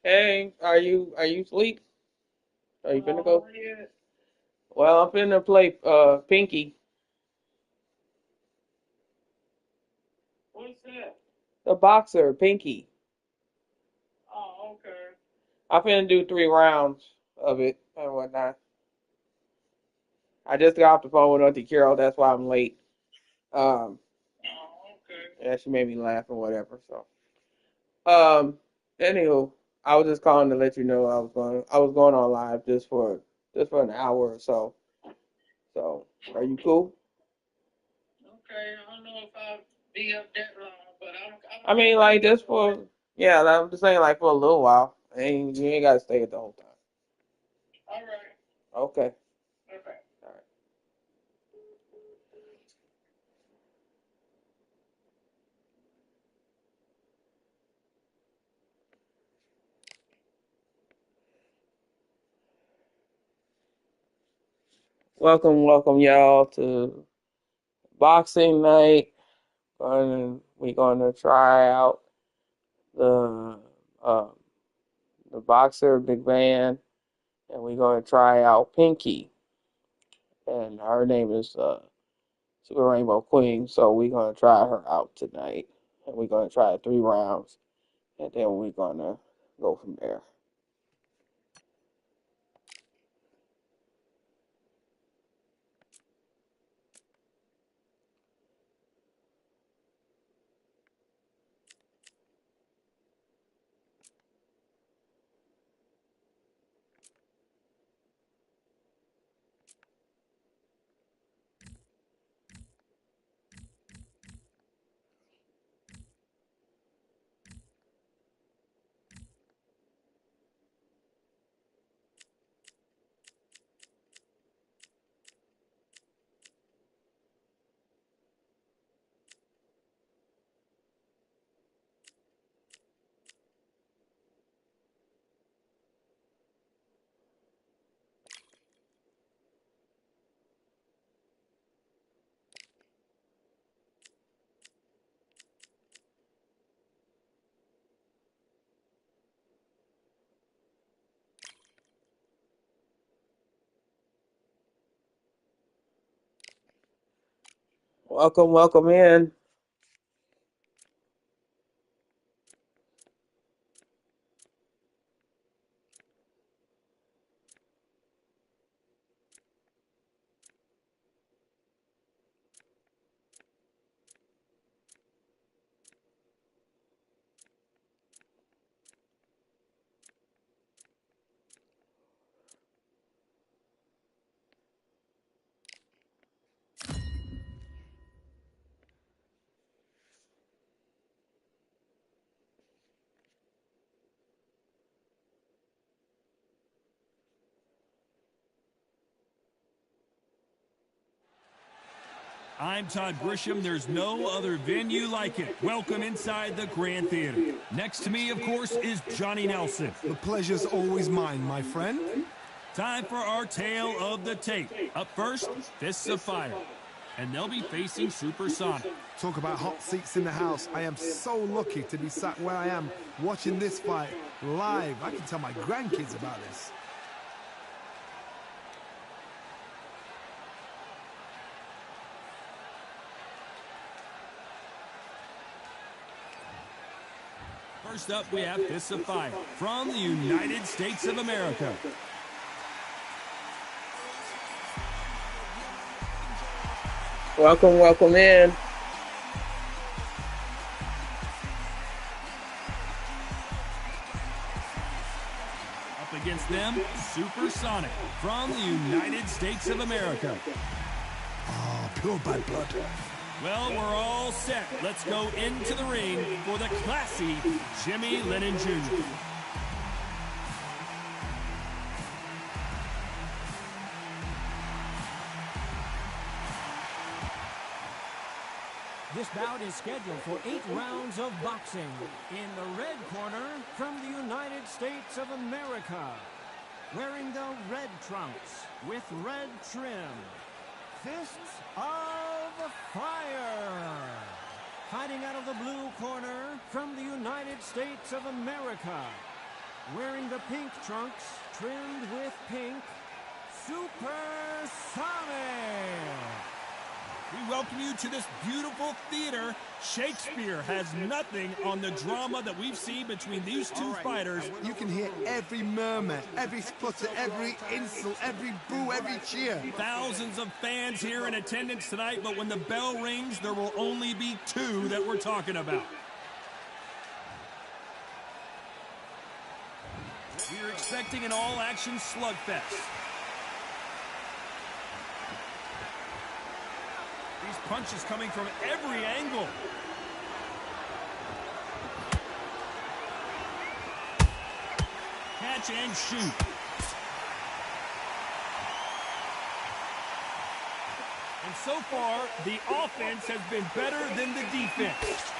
Hey, are you asleep? Are you finna go? Yeah. Well, I'm finna play Pinky, What's that? the boxer, Pinky. Oh, okay. I'm finna do 3 rounds of it and whatnot. I just got off the phone with Auntie Carol, that's why I'm late. Um, Oh, okay. yeah, she made me laugh or whatever. So, um, anywho, I was just calling to let you know I was going on live just for an hour or so. So, are you cool? Okay. I don't know if I'll be up that long, but I I don't mean, have like nothing just for for yeah, I'm just saying like for a little while. And you ain't gotta stay it the whole time. All right. Okay. Okay. All right. Welcome, y'all to boxing night. We're gonna try out the uh, the boxer Big Van, and we're gonna try out Pinky, and her name is Super Rainbow Queen. So we're gonna try her out tonight, and we're gonna try 3 rounds, and then we're gonna go from there. Welcome in. I'm Todd Grisham. There's no other venue like it. Welcome inside the Grand Theater. Next to me, of course, is Johnny Nelson. The pleasure's always mine, my friend. Time for our tale of the tape. Up first, Fists of Fire. And they'll be facing Supersonic. Talk about hot seats in the house. I am so lucky to be sat where I am watching this fight live. I can tell my grandkids about this. First up, we have Fists of Fire from the United States of America. Welcome in. Up against them, Supersonic from the United States of America. Oh, pure bad blood. Well, we're all set. Let's go into the ring for the classy Jimmy Lennon Jr. This bout is scheduled for 8 rounds of boxing. In the red corner, from the United States of America, wearing the red trunks with red trim, Fists of Fire. Fighting out of the blue corner, from the United States of America, Wearing the pink trunks, trimmed with pink, Super Sonic! We welcome you to this beautiful theater. Shakespeare has nothing on the drama that we've seen between these two fighters. You can hear every murmur, every splutter, every insult, every boo, every cheer. Thousands of fans here in attendance tonight, but when the bell rings, there will only be two that we're talking about. We're expecting an all-action slugfest. These punches coming from every angle. Catch and shoot. And so far, the offense has been better than the defense.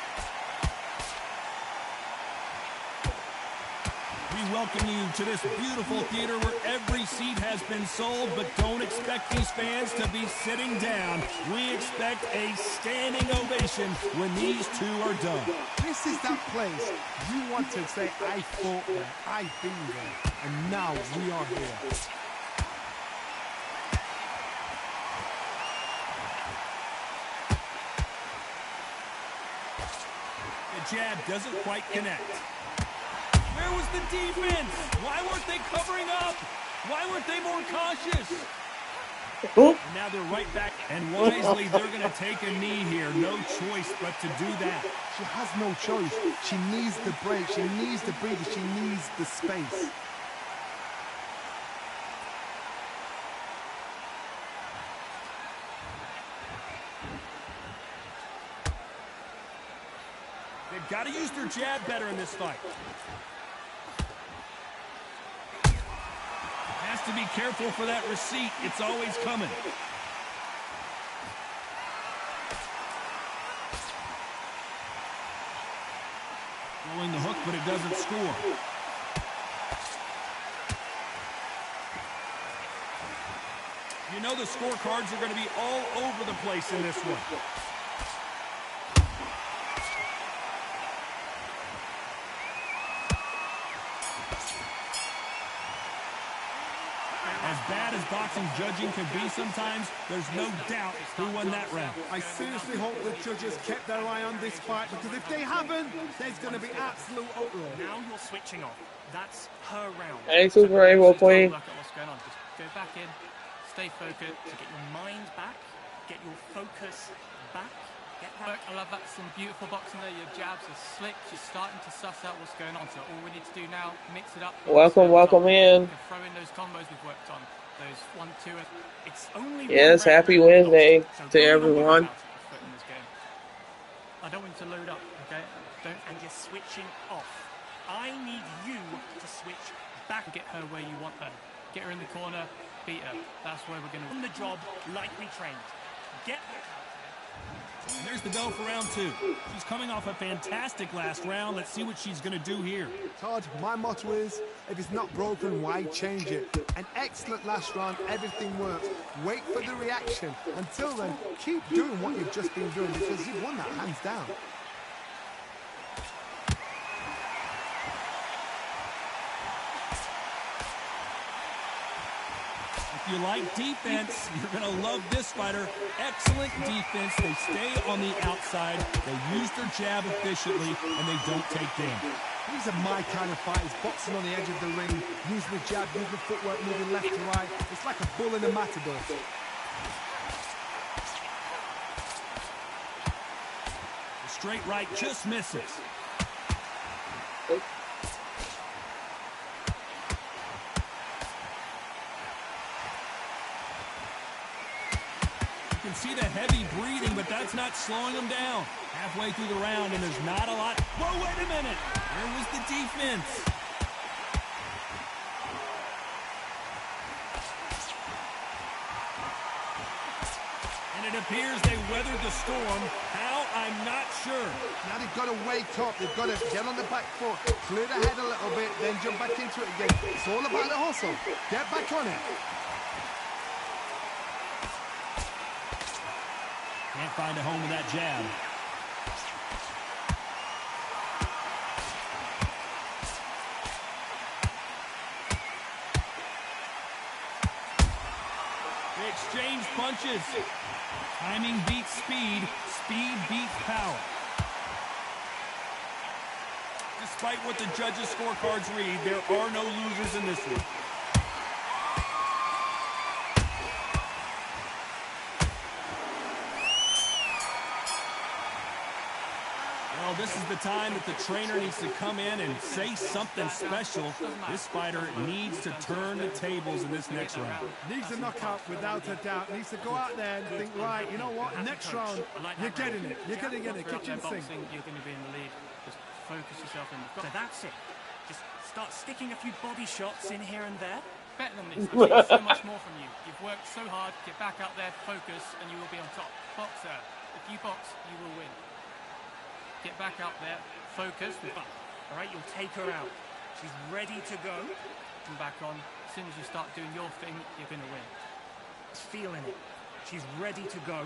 We welcome you to this beautiful theater where every seat has been sold, but don't expect these fans to be sitting down. We expect a standing ovation when these two are done. This is that place you want to say, I fought there, I've been there, and now we are here. The jab doesn't quite connect. Where was the defense? Why weren't they covering up? Why weren't they more cautious? And now they're right back, and wisely they're going to take a knee here. No choice but to do that. She has no choice. She needs the break. She needs the breather. She needs the space. They've got to use their jab better in this fight. Has to be careful for that receipt. It's always coming. Throwing the hook, but it doesn't score. You know the scorecards are going to be all over the place in this one. As bad as boxing judging can be sometimes, there's no doubt who won that round. I seriously hope the judges kept their eye on this fight, because if they haven't, there's going to be absolute uproar. Now you're switching off. That's her round. Hey, Super Rainbow Queen. Look at what's going on. Just go back in, stay focused, to get your mind back, get your focus back. Look, I love that. Some beautiful boxing there. Your jabs are slick. She's starting to suss out what's going on. So all we need to do now, mix it up. Welcome in. Throw in those combos we've worked on. Those 1, 2, and it's only Yes, happy Wednesday to everyone. I don't want you to load up, okay? And you're switching off. I need you to switch back. Get her where you want her. Get her in the corner, beat her. That's where we're going to win the job like we trained. Get her. And there's the bell for round two. She's coming off a fantastic last round. Let's see what she's going to do here. Todd, my motto is, if it's not broken, why change it? An excellent last round, everything works. Wait for the reaction. Until then, keep doing what you've just been doing, because you've won that hands down. If you like defense, you're going to love this fighter. Excellent defense. They stay on the outside. They use their jab efficiently, and they don't take damage. These are my kind of fighters, boxing on the edge of the ring, using the jab, using the footwork, moving left to right. It's like a bull in a matador. The straight right just misses. You can see the heavy breathing, but that's not slowing them down. Halfway through the round, and there's not a lot. Whoa, wait a minute. Where was the defense? And it appears they weathered the storm. How? I'm not sure. Now they've got to wake up. They've got to get on the back foot, clear the head a little bit, then jump back into it again. It's all about the hustle. Get back on it. Can't find a home with that jab. exchange punches. Timing beats speed. Speed beats power. Despite what the judges' scorecards read, there are no losers in this one. Well, this is the time that the trainer needs to come in and say something special. This fighter needs to turn the tables in this next round. Needs a knockout without a doubt. Needs to go out there and think, right, you know what, next round, you're getting it. You're going to get it. Kitchen sink. You're going to be in the lead. Just focus yourself in. So that's it. Just start sticking a few body shots in here and there. Better than this. I've seen so much more from you. You've worked so hard. Get back out there, focus, and you will be on top. Boxer, if you box, you will win. Get back out there, focus. All right, you'll take her out. She's ready to go. Come back on. As soon as you start doing your thing, you're going to win. Feeling it. She's ready to go,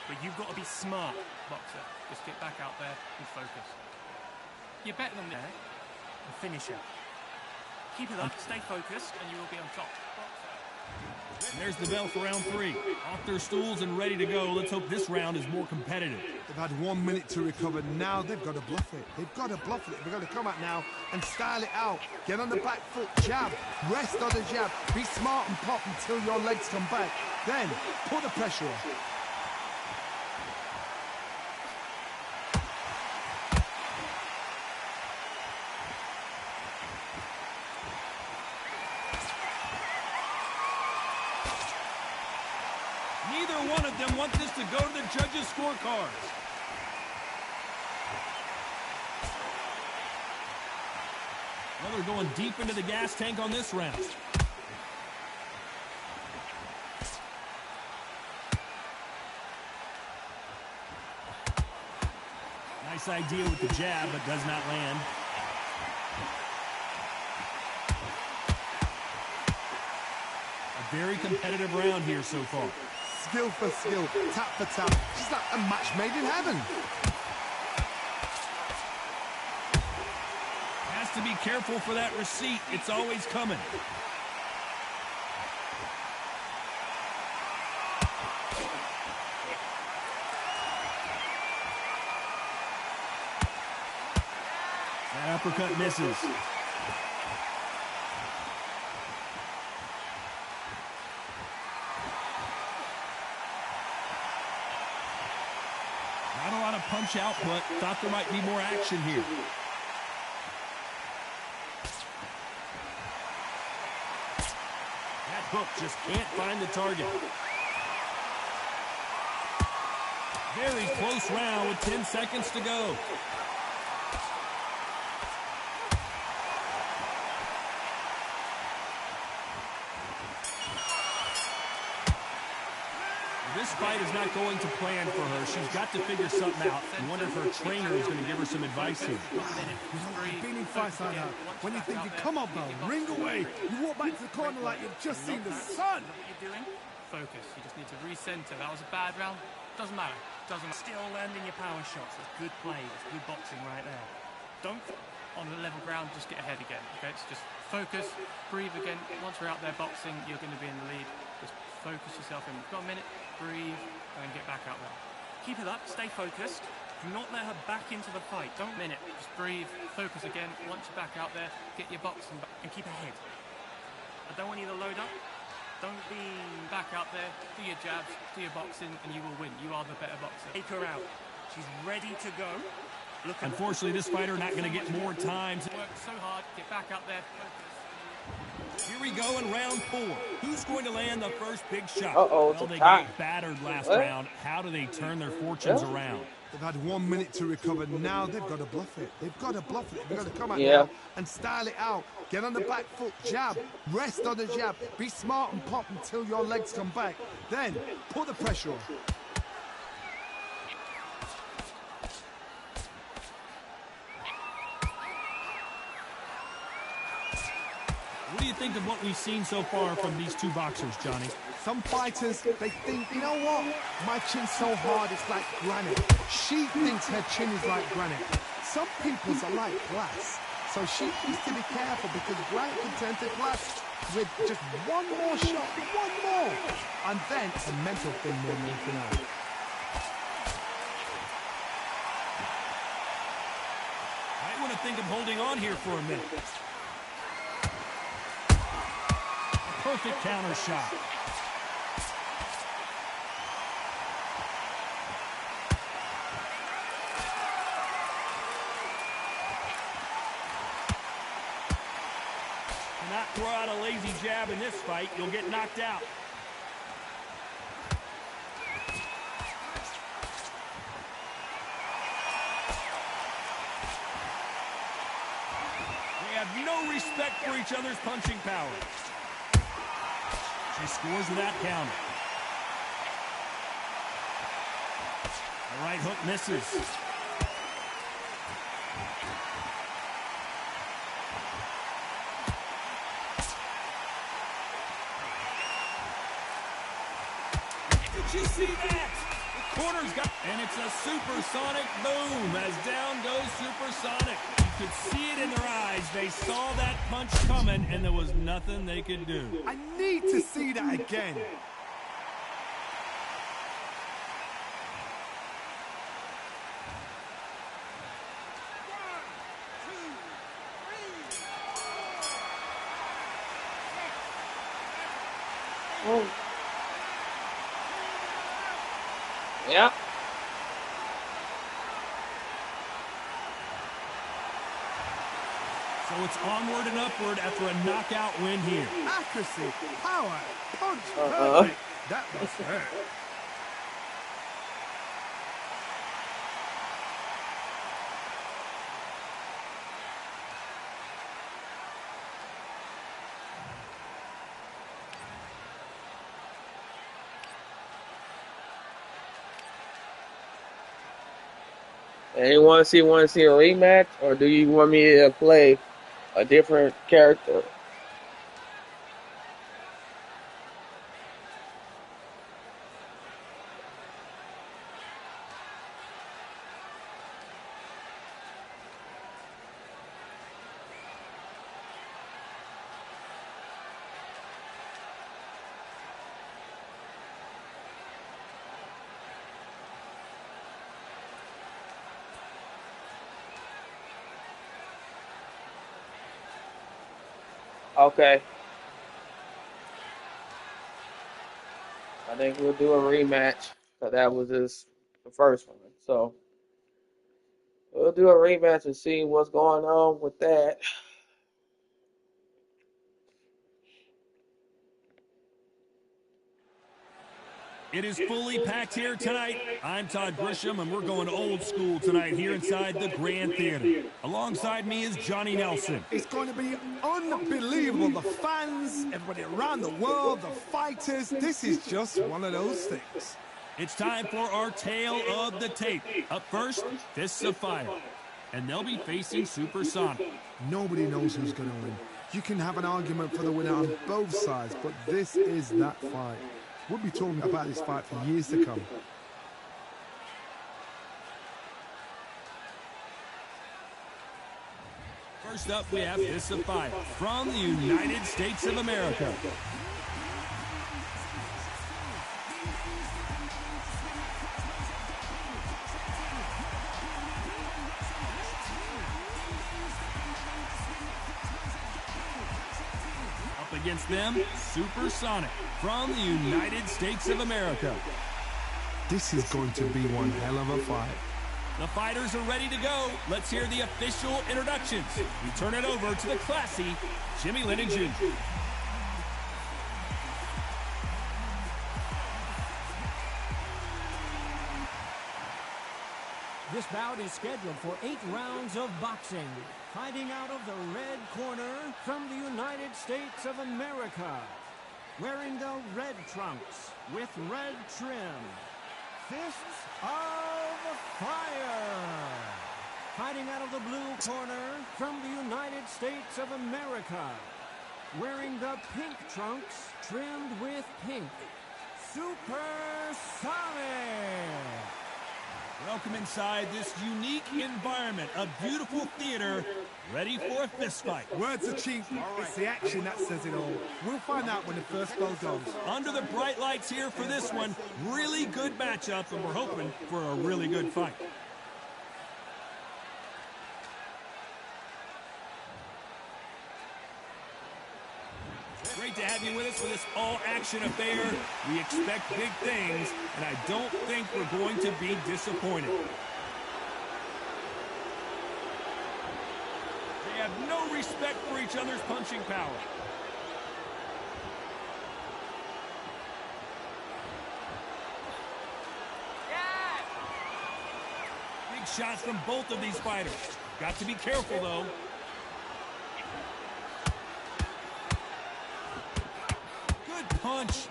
but you've got to be smart, boxer. Just get back out there and focus. You're better than there. And finish her. Keep it up, stay focused, and you will be on top. And there's the bell for round 3. Off their stools and ready to go. Let's hope this round is more competitive. They've had 1 minute to recover. Now they've got to bluff it. They've got to bluff it. They've got to come out now and style it out. Get on the back foot, jab, rest on the jab. Be smart and pop until your legs come back. Then put the pressure on. Neither one of them want this to go to the judges' scorecards. Well, they're going deep into the gas tank on this round. Nice idea with the jab, but does not land. A very competitive round here so far. Skill for skill, tap for tap. She's like a match made in heaven. Has to be careful for that receipt. It's always coming. That uppercut misses. Not a lot of punch output. Thought there might be more action here. That hook just can't find the target. Very close round with 10 seconds to go. This fight is not going to plan for her. She's got to figure something out. I wonder if her trainer is going to give her some advice here. I've been in fights like that. When you think you come on, bro, ring away. You walk back to the corner like you've just seen the sun. What you're doing? Focus. You just need to recenter. That was a bad round. Doesn't matter. Doesn't matter. Still landing your power shots. It's good play. It's good boxing right there. Don't on the level ground just get ahead again. Okay, so just focus, breathe again. Once we're out there boxing, you're going to be in the lead. Just focus yourself in. We've got a minute. Breathe and get back out there. Keep it up. Stay focused. Do not let her back into the fight. Don't minute. Just breathe. Focus again. Once you're back out there, get your boxing back and keep ahead. I don't want you to load up. Don't be back out there. Do your jabs, do your boxing, and you will win. You are the better boxer. Take her out. She's ready to go. Look. Unfortunately, this fighter not going to get more time. Work so hard. Get back out there. Focus. Here we go in round 4. Who's going to land the first big shot? Uh-oh, Well, they tie. got battered last What? round. How do they turn their fortunes Yeah. around? They've had 1 minute to recover. Now they've got to bluff it. They've got to bluff it. They've got to come out Yeah. now and style it out. Get on the back foot, jab, rest on the jab. Be smart and pop until your legs come back. Then put the pressure on. What do you think of what we've seen so far from these two boxers, Johnny? Some fighters, they think, you know what? My chin's so hard, it's like granite. She thinks her chin is like granite. Some people's are like glass. So she needs to be careful because Grant could turn to glass with just one more shot, one more. And then a mental thing more than anything else. Might want to think of holding on here for a minute. A perfect counter shot. Not throw out a lazy jab in this fight, you'll get knocked out. They have no respect for each other's punching power. She scores with that counter. The right hook misses. Did you see that? The corner's got... And it's a supersonic boom as down goes Supersonic. You could see it in their eyes. They saw that punch coming, and there was nothing they could do. I need to see that again. Oh. Yeah. So it's onward and upward after a knockout win here. Accuracy, power, punch, perfect. That must hurt. And you want to see a rematch, or do you want me to play a different character? Okay. I think we'll do a rematch, because that was just the first one. So we'll do a rematch and see what's going on with that. It is fully packed here tonight. I'm Todd Grisham, and we're going old school tonight here inside the Grand Theater. Alongside me is Johnny Nelson. It's going to be unbelievable. The fans, everybody around the world, the fighters. This is just one of those things. It's time for our tale of the tape. Up first, Fists of Fire. And they'll be facing Supersonic. Nobody knows who's going to win. You can have an argument for the winner on both sides, but this is that fight. We'll be talking about this fight for years to come. First up, we have Fists of Fire from the United States of America. Against them, Supersonic from the United States of America. This is going to be one hell of a fight. The fighters are ready to go. Let's hear the official introductions. We turn it over to the classy Jimmy Lennon Jr. This bout is scheduled for 8 rounds of boxing. Fighting out of the red corner from the United States of America. Wearing the red trunks with red trim. Fists of Fire. Fighting out of the blue corner from the United States of America. Wearing the pink trunks trimmed with pink. Supersonic. Welcome inside this unique environment, a beautiful theater, ready for a fist fight. Words are cheap. It's the action that says it all. We'll find out when the first bell goes. Under the bright lights here for this one, really good matchup, and we're hoping for a really good fight. Great to have you with us for this all-action affair. We expect big things, and I don't think we're going to be disappointed. They have no respect for each other's punching power. Big shots from both of these fighters. Got to be careful, though. Punch.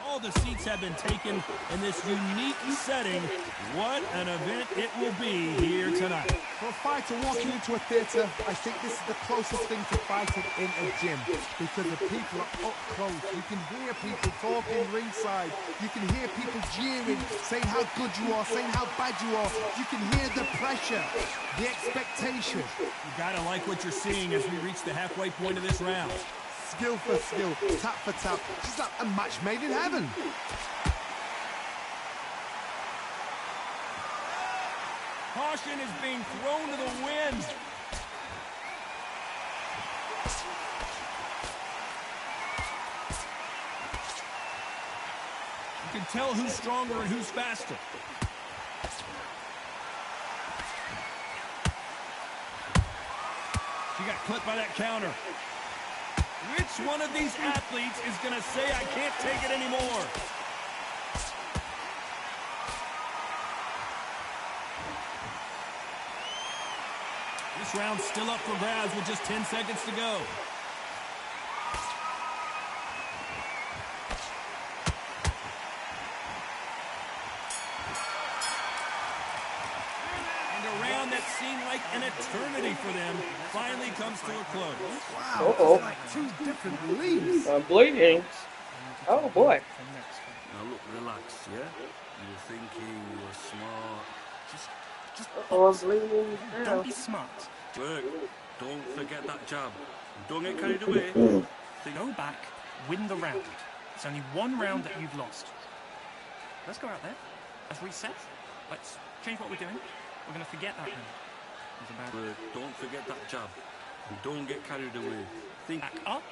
All the seats have been taken in this unique setting. What an event it will be here tonight. For a fighter walking into a theatre, I think this is the closest thing to fighting in a gym because the people are up close. You can hear people talking ringside. You can hear people jeering, saying how good you are, saying how bad you are. You can hear the pressure, the expectation. You gotta like what you're seeing as we reach the halfway point of this round. Skill for skill, tap for tap. Just like a match made in heaven. Caution is being thrown to the wind. You can tell who's stronger and who's faster. She got clipped by that counter. Which one of these athletes is going to say, I can't take it anymore? This round's still up for grabs with just 10 seconds to go. Seemed like an eternity for them finally comes to a close. Wow, it's like two different leagues. I'm bleeding. Oh boy. Now look, relax, yeah? You're thinking you're smart. Just Oh, I'm bleeding. don't be smart. Look, don't forget that jab. Don't get carried away. Go back, win the round. It's only one round that you've lost. Let's go out there. Let's reset. Let's change what we're doing. We're going to forget that round. Look, don't forget that jab. And don't get carried away. Think Back up,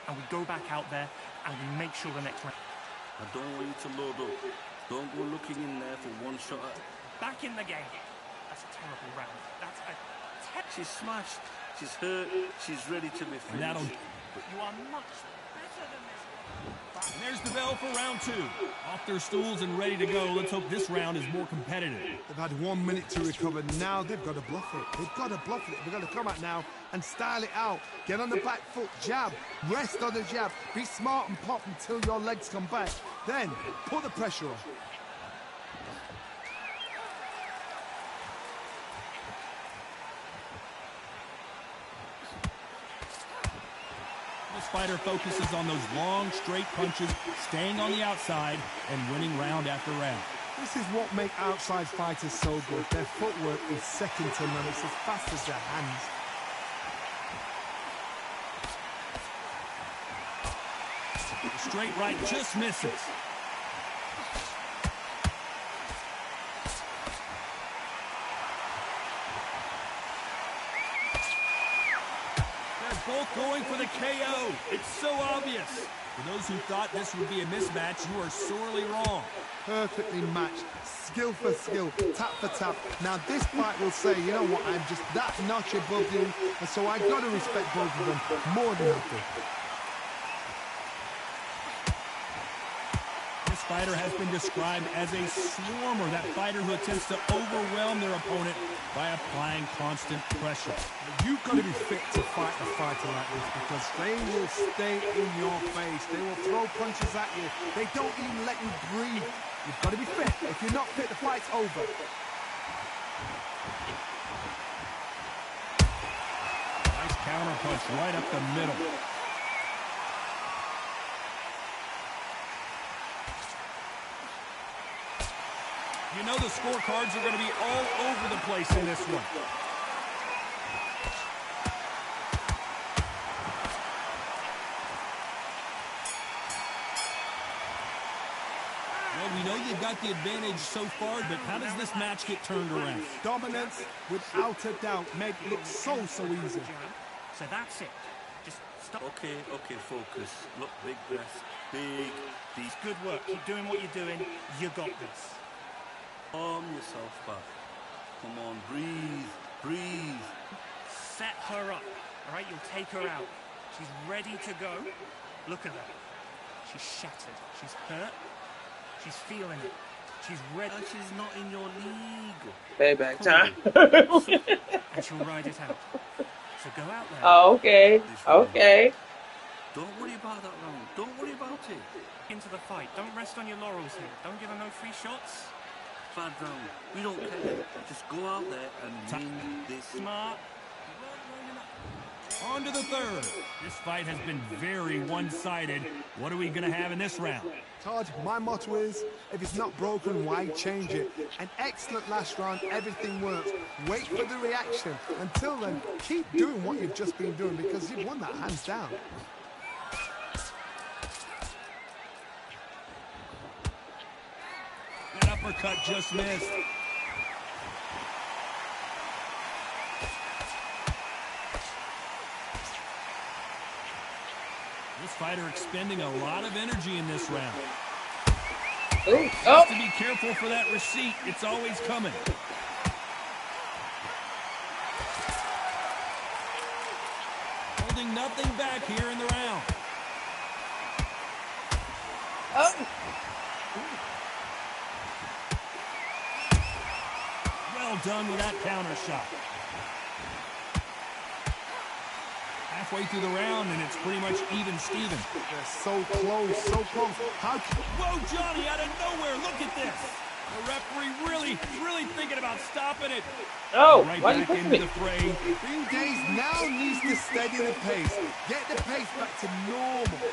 and we go back out there, and we make sure the next round. I don't want you to load up. Don't go looking in there for one shot at... Back in the game. That's a terrible round. That's a She's smashed. She's hurt. She's ready to be finished. You are much better than this. And there's the bell for round two. Off their stools and ready to go. Let's hope this round is more competitive. They've had 1 minute to recover. Now they've got to bluff it. They've got to bluff it. They've got to come out now and style it out. Get on the back foot, jab, rest on the jab. Be smart and pop until your legs come back. Then put the pressure on. This fighter focuses on those long, straight punches, staying on the outside, and winning round after round. This is what makes outside fighters so good. Their footwork is second to none. It's as fast as their hands. The straight right just misses. Both going for the KO. It's so obvious. For those who thought this would be a mismatch, you are sorely wrong. Perfectly matched. Skill for skill. Tap for tap. Now this fight will say, you know what, I'm just that notch above you. And so I've got to respect both of them more than happy. This fighter has been described as a swarmer, that fighter who attempts to overwhelm their opponent by applying constant pressure. You've got to be fit to fight a fighter like this because they will stay in your face. They will throw punches at you. They don't even let you breathe. You've got to be fit. If you're not fit, the fight's over. Nice counter punch right up the middle. You know the scorecards are going to be all over the place in this one. Well, we know you've got the advantage so far, but how does this match get turned around? Dominance, without a doubt, made it look so easy. So that's it. Just stop. Okay, focus. Look, big breath. Big, deep. Good work. Keep doing what you're doing. You got this. Calm yourself back. Come on, breathe. Set her up. All right, you'll take her out. She's ready to go. Look at her. She's shattered. She's hurt. She's feeling it. She's ready. And she's not in your league. Payback time. And she'll ride it out. So go out there. Oh, okay. Okay. Don't worry about that round. Don't worry about it. Into the fight. Don't rest on your laurels here. Don't give her no free shots. Bad round. We don't care. Just go out there and win this. Smart. On to the third. This fight has been very one-sided. What are we going to have in this round? Todd, my motto is, if it's not broken, why change it? An excellent last round, everything works. Wait for the reaction. Until then, keep doing what you've just been doing because you've won that hands down. That uppercut just missed. This fighter expending a lot of energy in this round. Ooh, Has to be careful for that receipt. It's always coming. Holding nothing back here in the round. Oh. Well done with that counter shot. Halfway through the round, and it's pretty much even Steven. They're so close, so close. How can... Whoa, Johnny, out of nowhere. Look at this. The referee really thinking about stopping it. Oh, Right why are you back pushing into me? the fray. Green Days now needs to steady the pace. Get the pace back to normal.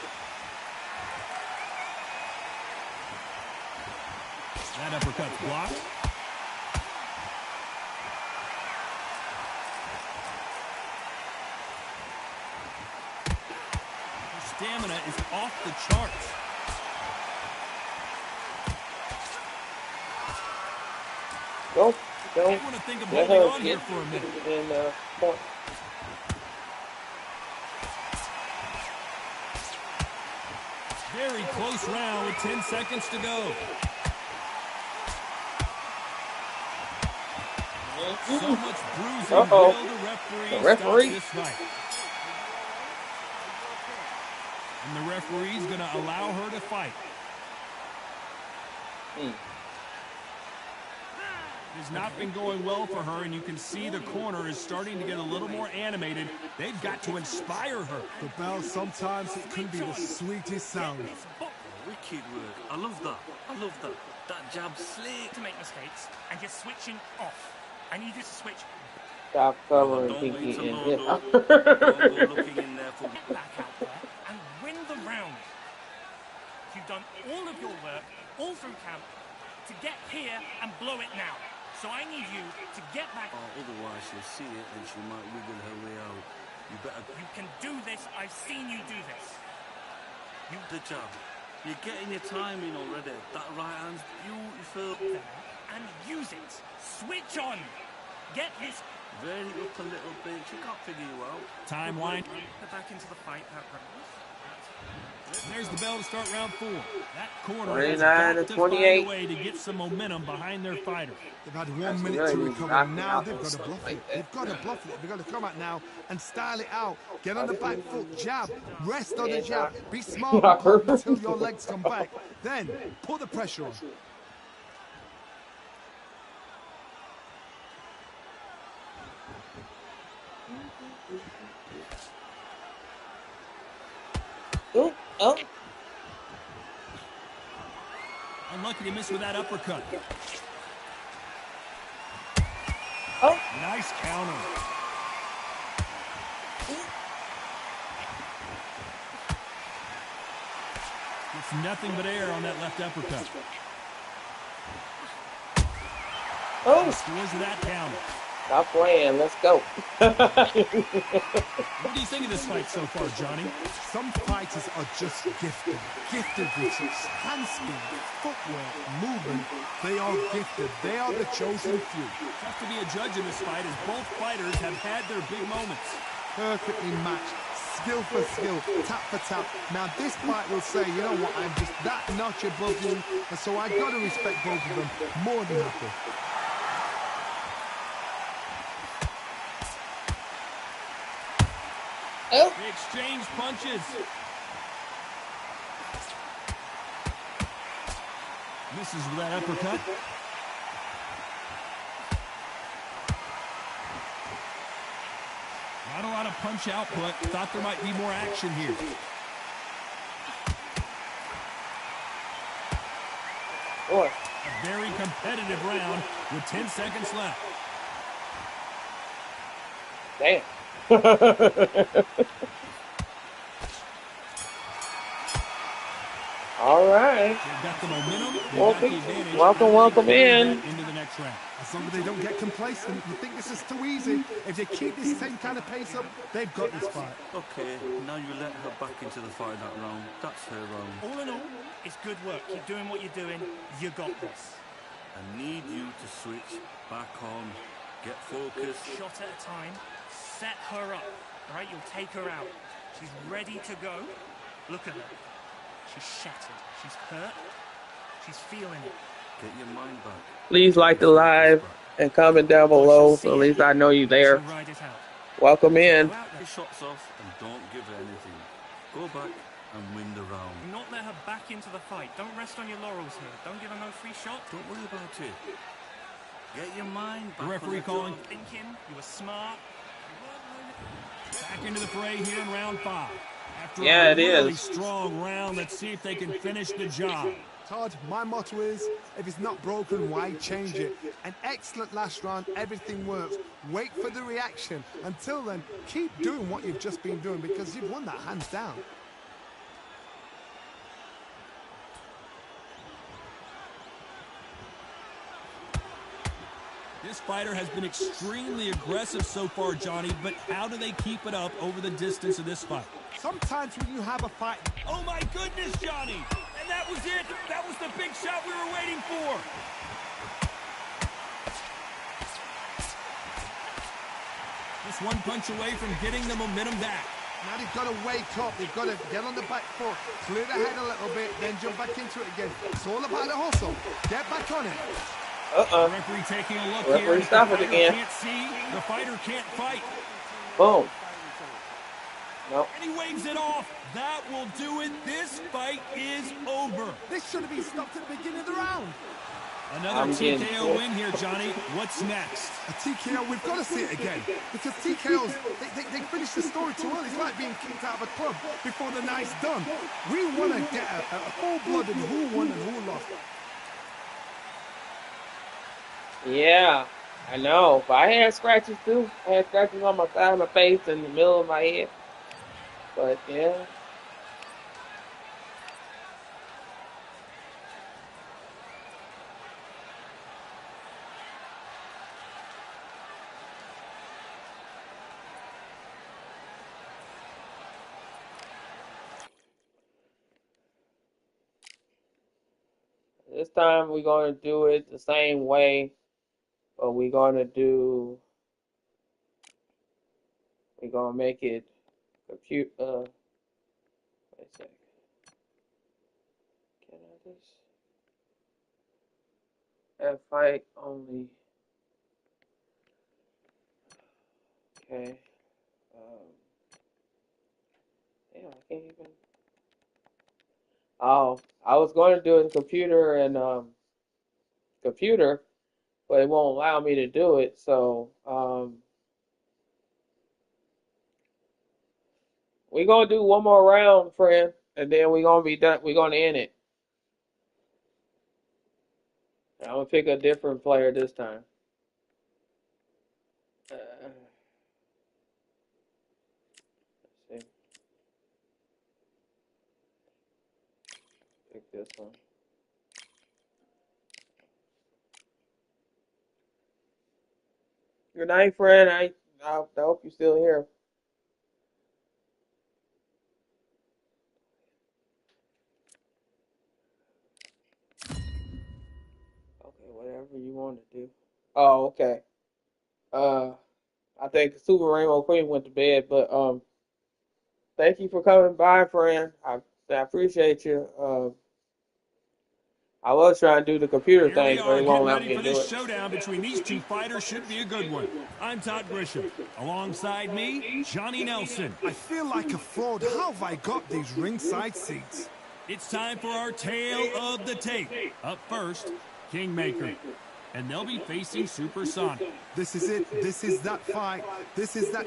That uppercut's blocked. Her stamina is off the charts. Go. I want to think of Let holding her on here get for a minute. in point. Very close round with 10 seconds to go. So much bruising. Uh-oh. Will the The referee referee? stop this fight? And the referee's going to allow her to fight. It's not been going well for her, and you can see the corner is starting to get a little more animated. They've got to inspire her. The bell, sometimes it can be the sweetest sound. Wicked work. I love that. That jab slick. To make mistakes, and you're switching off. I need you to switch Stop covering Don't Pinky wait in till here. Don't go looking in there for back out there and win the round. You've done all of your work, all through camp, to get here and blow it now. So I need you to get back. otherwise she'll see it and she might wiggle her way out. You better You can do this. I've seen you do this. the jab. You're getting your timing already. That right hand's beautiful. And use it. Switch on. Get this. Vary up a little bit. She can't figure you out. Time wind. Get back into the fight. That round. There's the bell to start round 4. That corner 29 has got to to 28. find a way to get some momentum behind their fighter. They've had 1 That's minute really to easy. recover. Knock me Now out they've or got to something bluff like it. that. They've got to bluff it. They've got to come out now and style it out. Get on the back foot, jab, rest on the jab. Be smart until your legs come back. Then put the pressure on. Ooh, oh. Unlucky to miss with that uppercut. Oh. Nice counter. Ooh. It's nothing but air on that left uppercut. Oh, Scores that counter. stop playing. Let's go. What do you think of this fight so far, Johnny? Some fighters are just gifted. Gifted with such hand speed, footwork, movement. They are gifted. They are the chosen few. Tough to be a judge in this fight as both fighters have had their big moments. Perfectly matched. Skill for skill, tap for tap. Now this fight will say, you know what, I'm just that notch above you, and so I got to respect both of them more than happy. Oh. They exchange punches. Misses with that uppercut. Not a lot of punch output. Thought there might be more action here. Boy. A very competitive round with 10 seconds left. Damn. All right. They've got the momentum. They've got the advantage. Welcome in. Into the next round. As long as they don't get complacent, you think this is too easy. If they keep this same kind of pace up, they've got this fight. Okay, now you let her back into the fight that round. That's her round. All in all, it's good work. Keep doing what you're doing. You got this. I need you to switch back on. Get focused. Shot at a time. Set her up. All right, you'll take her out. She's ready to go. Look at her. She's shattered. She's hurt. She's feeling it. Get your mind back. Please like the live and comment down below so at least I know you there. She'll ride it out. Welcome in. Go out there. Get shots off and don't give her anything. Go back and win the round. Do not let her back into the fight. Don't rest on your laurels here. Don't give her no free shot. Don't worry about it. Get your mind back. The referee on the calling. job. Thinking. You were smart. Back into the fray here in round 5. After Yeah, a it really is. strong round, let's see if they can finish the job. Todd, my motto is, if it's not broken, why change it? An excellent last round, everything works. Wait for the reaction. Until then, keep doing what you've just been doing because you've won that hands down. This fighter has been extremely aggressive so far, Johnny, but how do they keep it up over the distance of this fight? Sometimes when you have a fight, Oh my goodness, Johnny! And that was it! That was the big shot we were waiting for! Just one punch away from getting the momentum back. now they've got to wake up. They've got to get on the back foot, clear the head a little bit, then jump back into it again. It's all about the hustle. Get back on it. Uh-oh. Referee taking a look Referee here. If stop the it fighter again. can't see, the fighter can't fight. Boom. Nope. And he waves it off. That will do it. This fight is over. This should have been stopped at the beginning of the round. Another I'm getting TKO it. win here, Johnny. What's next? A TKO, we've got to see it again. Because TKOs, they finish the story too early. It's like being kicked out of a club before the night's done. We want to get a full-blooded who won and who lost. Yeah, I know. But I had scratches too. I had scratches on my side of my face and the middle of my head. But yeah. This time we're going to do it the same way, but we're going to make it compute, wait a sec. Can I just, add fight only, okay, damn, I can't even, oh, I was going to do it in computer and, computer, but it won't allow me to do it, so, we're gonna do one more round, friend, and then we're gonna be done. We're gonna end it. I'm gonna pick a different player this time. Let's see. this one. Good night, friend. I hope you're still here. Okay, whatever you want to do. Oh, okay. Uh, I think Super Rainbow Queen went to bed, but thank you for coming by, friend. I appreciate you. I was trying to do the computer Here we thing, but are, it getting won't let ready me for do this it. showdown between these two fighters. Should be a good one. I'm Todd Grisham. Alongside me, Johnny Nelson. I feel like a fraud. How have I got these ringside seats? It's time for our tale of the tape. Up first, Kingmaker. And they'll be facing Supersonic. This is it. This is that fight. This is that.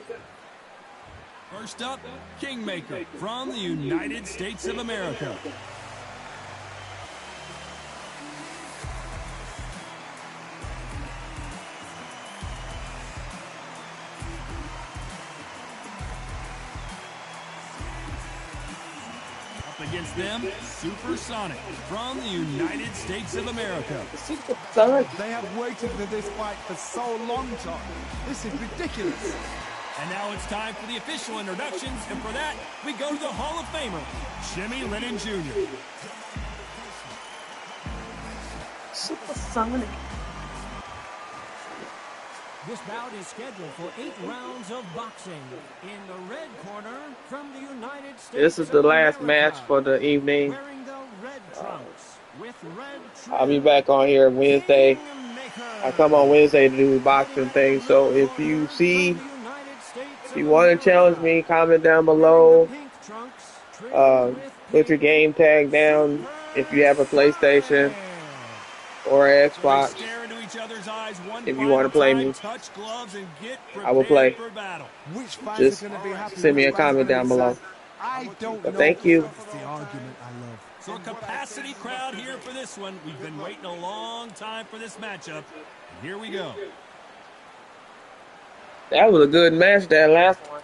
First up, Kingmaker from the United States of America. Against them, Supersonic from the United States of America. Supersonic. They have waited for this fight for so long, John. This is ridiculous. And now it's time for the official introductions, and for that, we go to the Hall of Famer, Jimmy Lennon Jr. Supersonic. This bout is scheduled for 8 rounds of boxing. In the red corner, from the United States This is the of last America, match for the evening. wearing the red trunks with red I'll be trim, back on here Wednesday. Kingmaker. I come on Wednesday to do boxing things. So if you want to challenge me, comment down below. Put your game tag down if you have a PlayStation or an Xbox. If you want to play me, I will play. Just send me a comment down below. I don't But know. thank you. That's the argument I love. So a capacity crowd here for this one. We've been waiting a long time for this matchup. And here we go. That was a good match, that last one.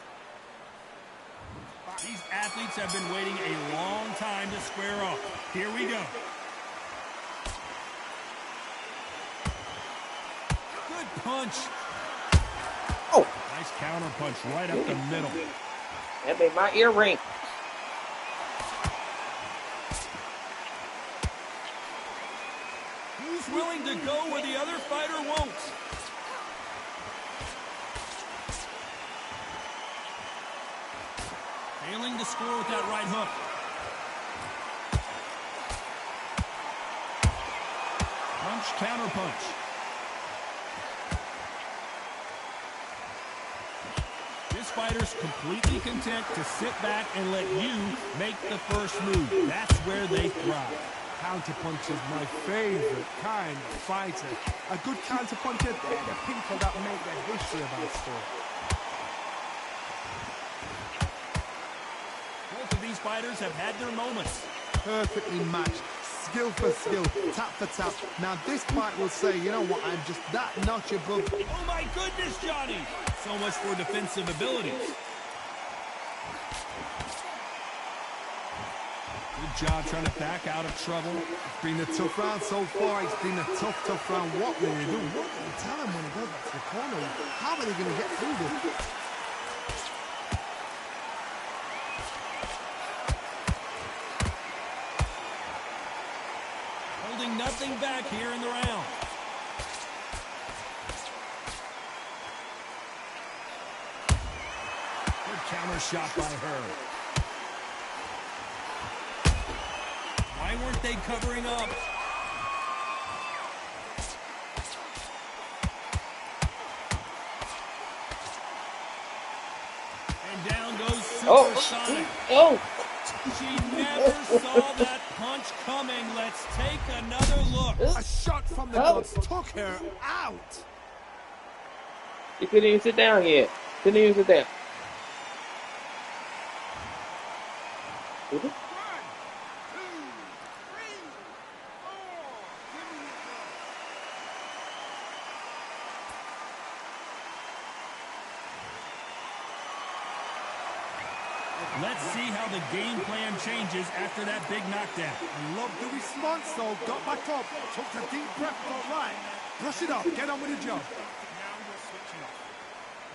These athletes have been waiting a long time to square off. Here we go. Good punch. Oh, Nice counter punch right up the middle. that made my ear ring. Who's willing to go where the other fighter won't? Failing to score with that right hook. Punch, counter punch. This fighter's completely content to sit back and let you make the first move. That's where they thrive. Counterpunch is my favorite kind of fighter. A good counterpuncher, they're the people that make their history about sport. Both of these fighters have had their moments. Perfectly matched, skill for skill, tap for tap. Now this fight will say, you know what, I'm just that notch above. Oh my goodness, Johnny! So much for defensive abilities. Good job trying to back out of trouble. It's been a tough round so far. It's been a tough round. What will they do? What will they tell him when he goes back to the corner? How are they going to get through this? Holding nothing back here in the round. Good counter shot by her. Why weren't they covering up? And down goes Supersonic. Oh. She never saw that punch coming. Let's take another look. A shot from the guts took her out. You couldn't even sit down yet. Couldn't even sit down. Let's see how the game plan changes after that big knockdown. I love the response, though. Got back up, took a deep breath, thought, right, brush it off, get on with the job. Now you're switching off.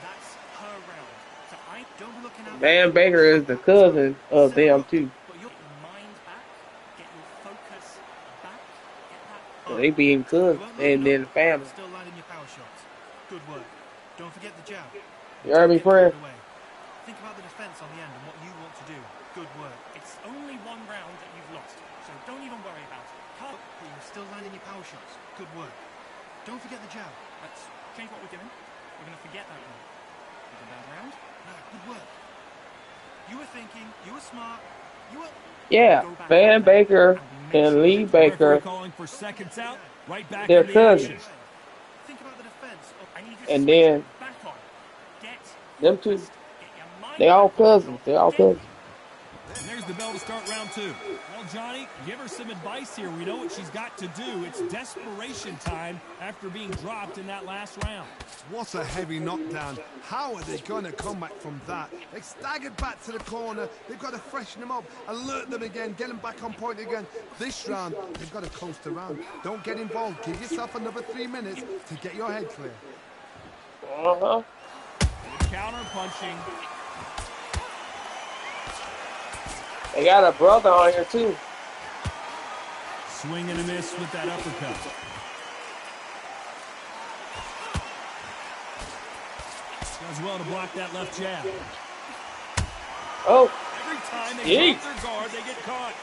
That's her round. So I don't be looking at Van Baker is the cousin of them too. Put your mind back, get your focus back, get that So they being cousins and then the family. Still landing your power shots. Good work. Don't forget the jab. You heard me, Don't get friend? carried away. Think about the defense on the end and what you want to do. Good work. It's only one round that you've lost, so don't even worry about it. You're still landing your power shots. Good work. Don't forget the jab. Let's change what we're doing. We're going to forget that one. Take a bad round. Good work. You were thinking. You were smart. You were. Yeah, Van Baker and Lee Baker, Calling for seconds out, right back they're in the action. cousins. Think about the defense. I need you to And switch then back on. Get them two, get your mind they all back on the cousins. job. They all Get cousins. And there's the bell to start round two. Well, Johnny, give her some advice here. We know what she's got to do. It's desperation time after being dropped in that last round. What a heavy knockdown. How are they going to come back from that? They staggered back to the corner. They've got to freshen them up, alert them again, get them back on point again. This round, they've got to coast around. Don't get involved. Give yourself another 3 minutes to get your head clear. Uh-huh. Counter punching. They got a brother on here too. Swing and a miss with that uppercut. Does well to block that left jab. Oh, Every time they Yeet. drop their guard, they get caught.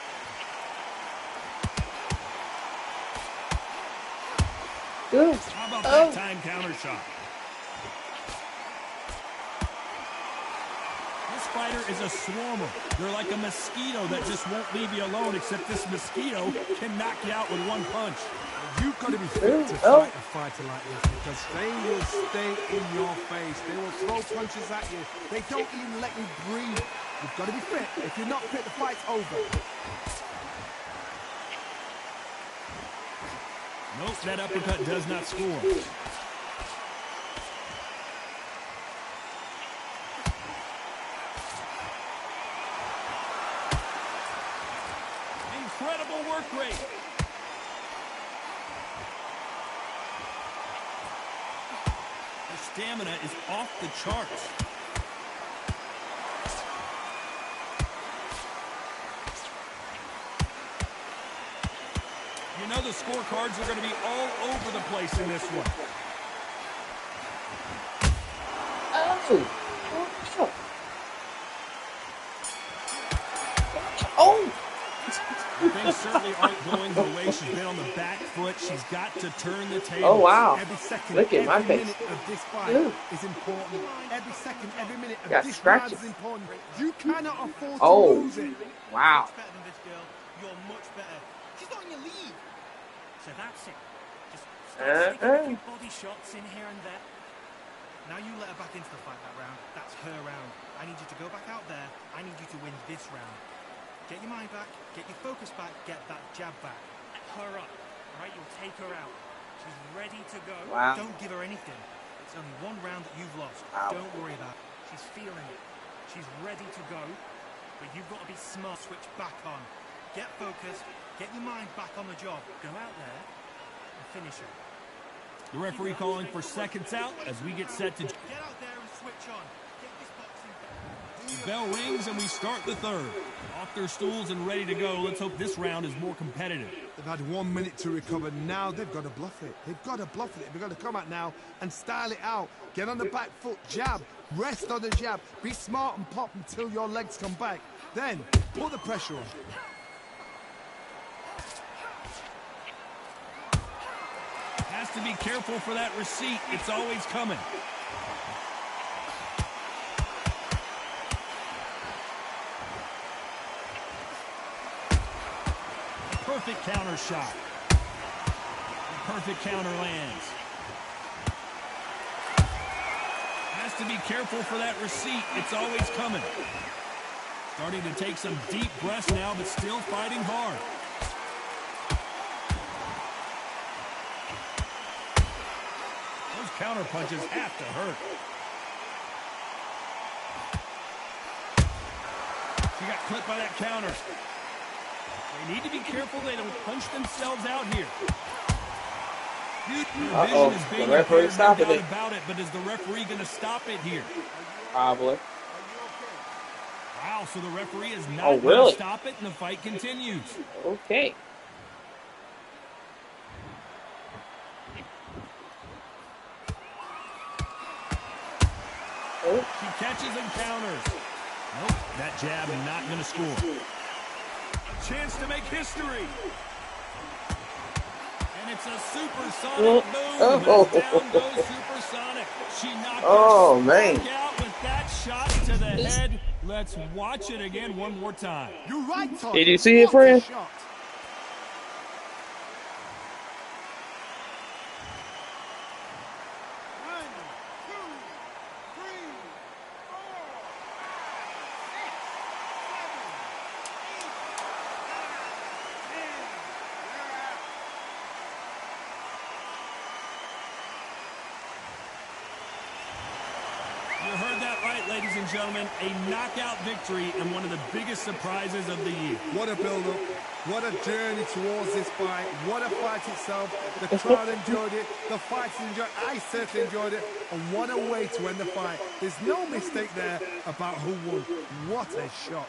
good. How about Oh. that time counter shot? This fighter is a swarmer. They're like a mosquito that just won't leave you alone, except this mosquito can knock you out with one punch. You've got to be fit to Oh. fight a fighter like this because they will stay in your face. They will throw punches at you. They don't even let you breathe. You've got to be fit. If you're not fit, the fight's over. Nope, that uppercut does not score. Incredible work rate. Her stamina is off the charts. You know the scorecards are going to be all over the place in this one. Oh. Oh. Things certainly aren't going her way. She's been on the back foot. She's got to turn the table. Oh, wow. Every second, Look at my every face. minute of this fight Ooh. is important. Every second, every minute of Got this scratches. round is important. You cannot afford Oh. to lose it. Wow. Much better than this girl. You're much better. She's not in your league. So that's it. Just start taking a few body shots in here and there. Now you let her back into the fight that round. That's her round. I need you to go back out there. I need you to win this round. Get your mind back, get your focus back, get that jab back. Her up, all right? You'll take her out. She's ready to go. Wow. Don't give her anything. It's only one round that you've lost. Wow. Don't worry about it. She's feeling it. She's ready to go. But you've got to be smart. Switch back on. Get focused. Get your mind back on the job. Go out there and finish her. The referee calling for seconds out as we get set to... Get out there and switch on. Get this boxing back. The bell rings and we start the third. Off their stools and ready to go. Let's hope this round is more competitive. They've had 1 minute to recover. Now they've got to bluff it. They've got to bluff it. They've got to come out now and style it out. Get on the back foot, jab, rest on the jab. Be smart and pop until your legs come back. Then put the pressure on. Has to be careful for that receipt. It's always coming. Perfect counter shot. The perfect counter lands. Has to be careful for that receipt. It's always coming. Starting to take some deep breaths now, but still fighting hard. Those counter punches have to hurt. He got clipped by that counter. They need to be careful they don't punch themselves out here. Uh-oh, the referee stopping it. About it, but is the referee going to stop it here? Probably. Wow, so the referee is not Oh, going really? to stop it, and the fight continues. Okay. He catches and counters. Nope, that jab not going to score. A chance to make history. And it's a supersonic boom. Oh. Down goes supersonic. She knocked Oh, her man. out with that shot to the head. Let's watch it again one more time. You're right, Todd. Did you see it, What a friend? shot. You heard that right, ladies and gentlemen. A knockout victory and one of the biggest surprises of the year. What a build-up. What a journey towards this fight. What a fight itself. The crowd enjoyed it. The fighters enjoyed it. I certainly enjoyed it. And what a way to end the fight. There's no mistake there about who won. What a shot.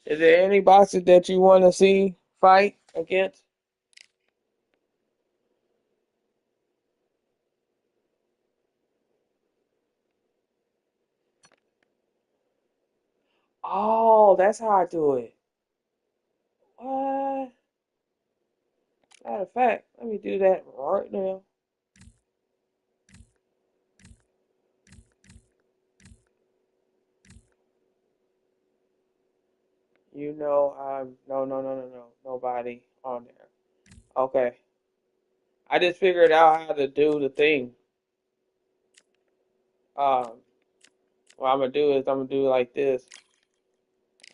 Is there any boxer that you want to see fight against? Oh, that's how I do it. What? Matter of fact, let me do that right now. You know, no, nobody on there. Okay. I just figured out how to do the thing. What I'm gonna do is I'm gonna do like this.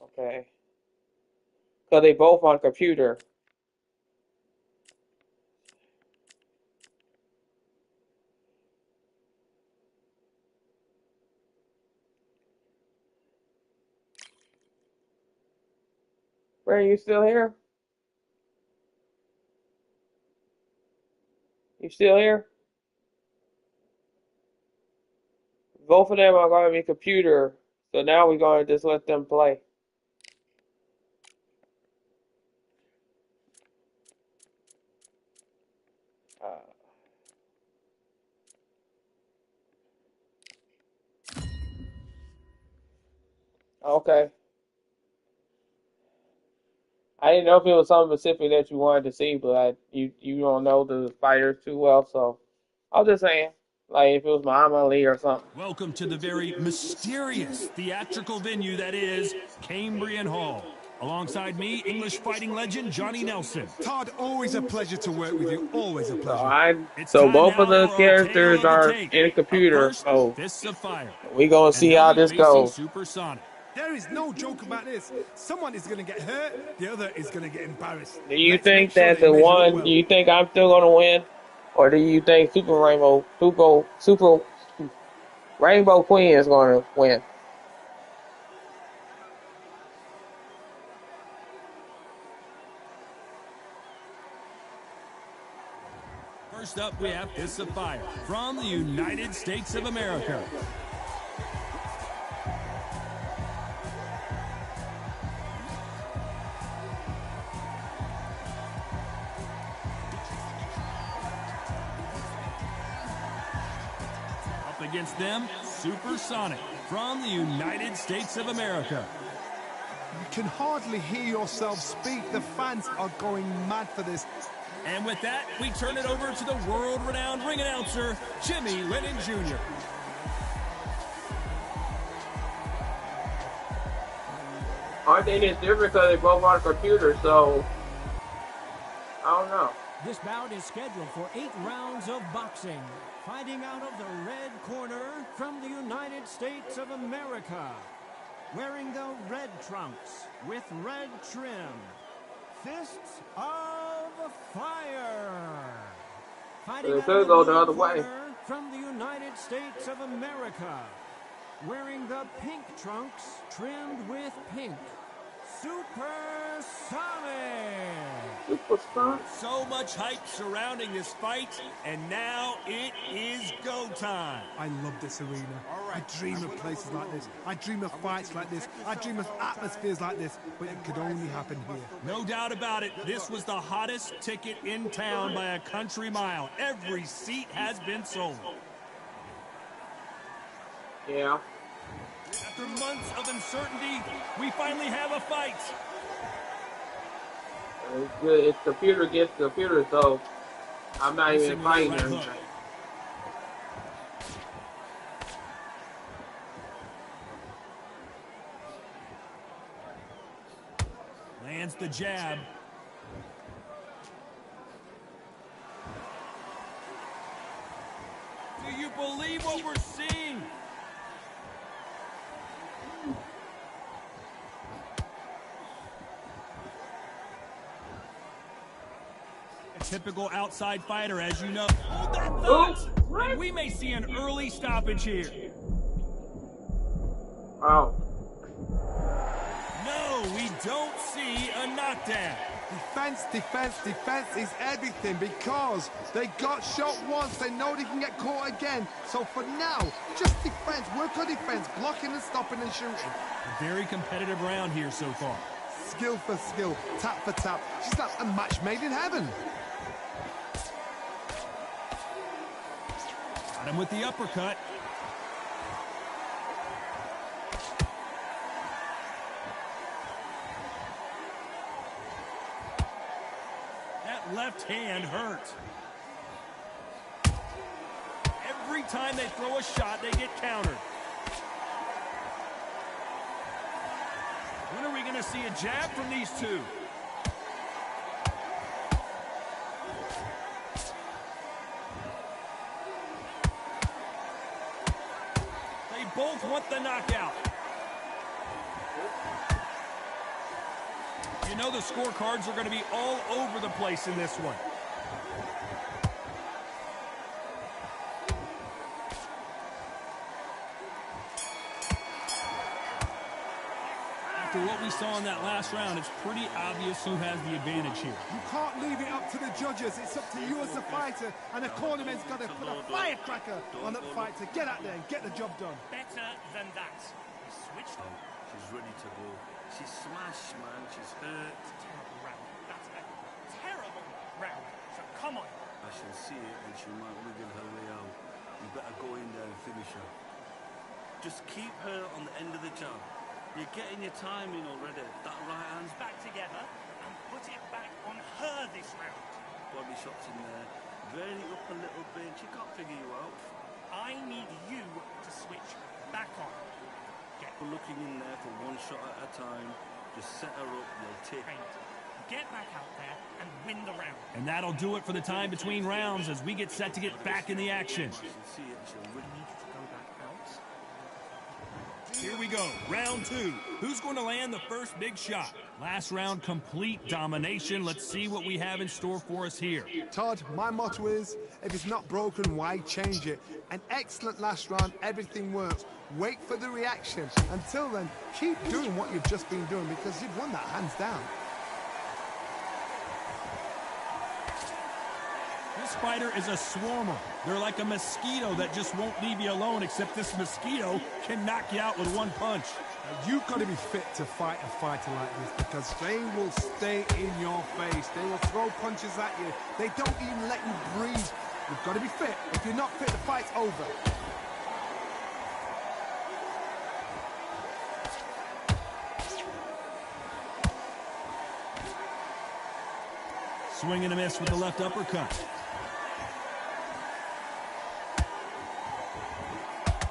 Okay. Because they both on computer. Ray, you still here? You still here? Both of them are going to be computer. So now we're going to just let them play. Okay. I didn't know if it was something specific that you wanted to see, but you don't know the fighters too well, so I was just saying, like if it was Muhammad Ali or something. Welcome to the very mysterious theatrical venue that is Cambrian Hall. Alongside me, English fighting legend Johnny Nelson. Todd, always a pleasure to work with you. Always a So pleasure. so both of the characters are in a computer. So Fists of Fire. we gonna see how this goes. Supersonic. There is no joke about this. Someone is going to get hurt, the other is going to get embarrassed. Do you Let's think make sure that they the measure up one? well. Do you think I'm still gonna win, or do you think Super Rainbow Queen is gonna win? First up, we have Fists of Fire from the United States of America. Up against them, Supersonic from the United States of America. You can hardly hear yourself speak. The fans are going mad for this. And with that, we turn it over to the world-renowned ring announcer, Jimmy Lennon Jr. I think it's different because they both on a computer, so I don't know. This bout is scheduled for 8 rounds of boxing. Fighting out of the red corner from the United States of America. Wearing the red trunks with red trim. Fists of Fire. Fighting It out could of the go the blue other way. corner from the United States of America. Wearing the pink trunks trimmed with pink. Super Sonic. Superstar. So much hype surrounding this fight, and now it is go time. I love this arena. I dream of places like this. I dream of fights like this. I dream of atmospheres like this. But it could only happen here. No doubt about it, this was the hottest ticket in town by a country mile. Every seat has been sold. Yeah. After months of uncertainty, we finally have a fight. It's good. It's computer against computer, so I'm not even fighting or anything. Lands the jab. Do you believe what we're seeing? A typical outside fighter, as you know. Hold that thought! And we may see an early stoppage here. Wow. No, we don't see a knockdown. Defense, defense, defense is everything because they got shot once. They know they can get caught again. So for now, just defense. Work on defense. Blocking and stopping and shooting. A very competitive round here so far. Skill for skill. Tap for tap. Just like a match made in heaven. Got him with the uppercut. That left hand hurt. Every time they throw a shot, they get countered. When are we going to see a jab from these two? They both want the knockout. You know the scorecards are going to be all over the place in this one. After what we saw in that last round, it's pretty obvious who has the advantage here. You can't leave it up to the judges. It's up to you as the fighter. And the cornerman's got to put a firecracker on that fight to get out there and get the job done. Better than that. He switched on. She's ready to go. She's smashed, man. She's hurt. Terrible round. That's a terrible round. So come on. I shall see it and she might wiggle her way out. You better go in there and finish her. Just keep her on the end of the jab. You're getting your time in already. That right hand's Back together and put it back on her this round. body shots in there. Vary it up a little bit. She can't figure you out. I need you to switch back on. We're looking in there for one shot at a time. Just set her up, you'll take. Get back out there and win the round. And that'll do it for the time between rounds as we get set to get back in the action. She'll see it, she'll We win. need to go back out. Here we go, round two. Who's going to land the first big shot? Last round, complete domination. Let's see what we have in store for us here. Todd, my motto is, if it's not broken, why change it? An excellent last round, everything works. Wait for the reaction. Until then, keep doing what you've just been doing because you've won that hands down. This fighter is a swarmer. They're like a mosquito that just won't leave you alone, except this mosquito can knock you out with one punch. You've got to be fit to fight a fighter like this because they will stay in your face. They will throw punches at you. They don't even let you breathe. You've got to be fit. If you're not fit, the fight's over. Swing and a miss with the left uppercut.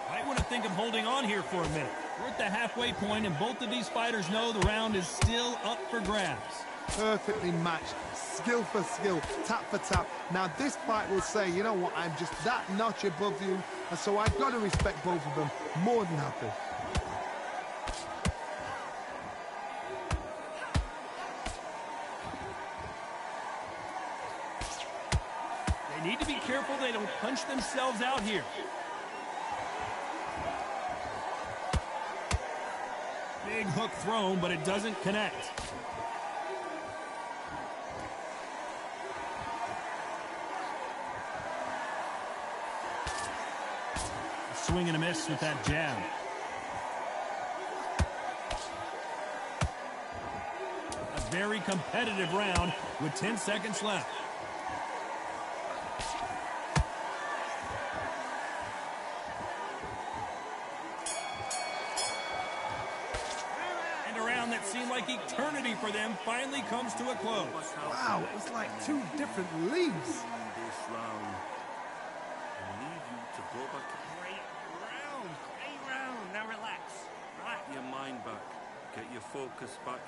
Right when a think of holding on here for a minute. We're at the halfway point, and both of these fighters know the round is still up for grabs. Perfectly matched, skill for skill, tap for tap. Now this fight will say, you know what, I'm just that notch above you, and so I've got to respect both of them. More than happy. They need to be careful they don't punch themselves out here. Big hook thrown, but it doesn't connect. Swing and a miss with that jab. A very competitive round with 10 seconds left. And a round that seemed like eternity for them finally comes to a close. Wow, it was like two different leagues. This round, I need you to go back. Great round. Now relax. Relax. Get your mind back. Get your focus back.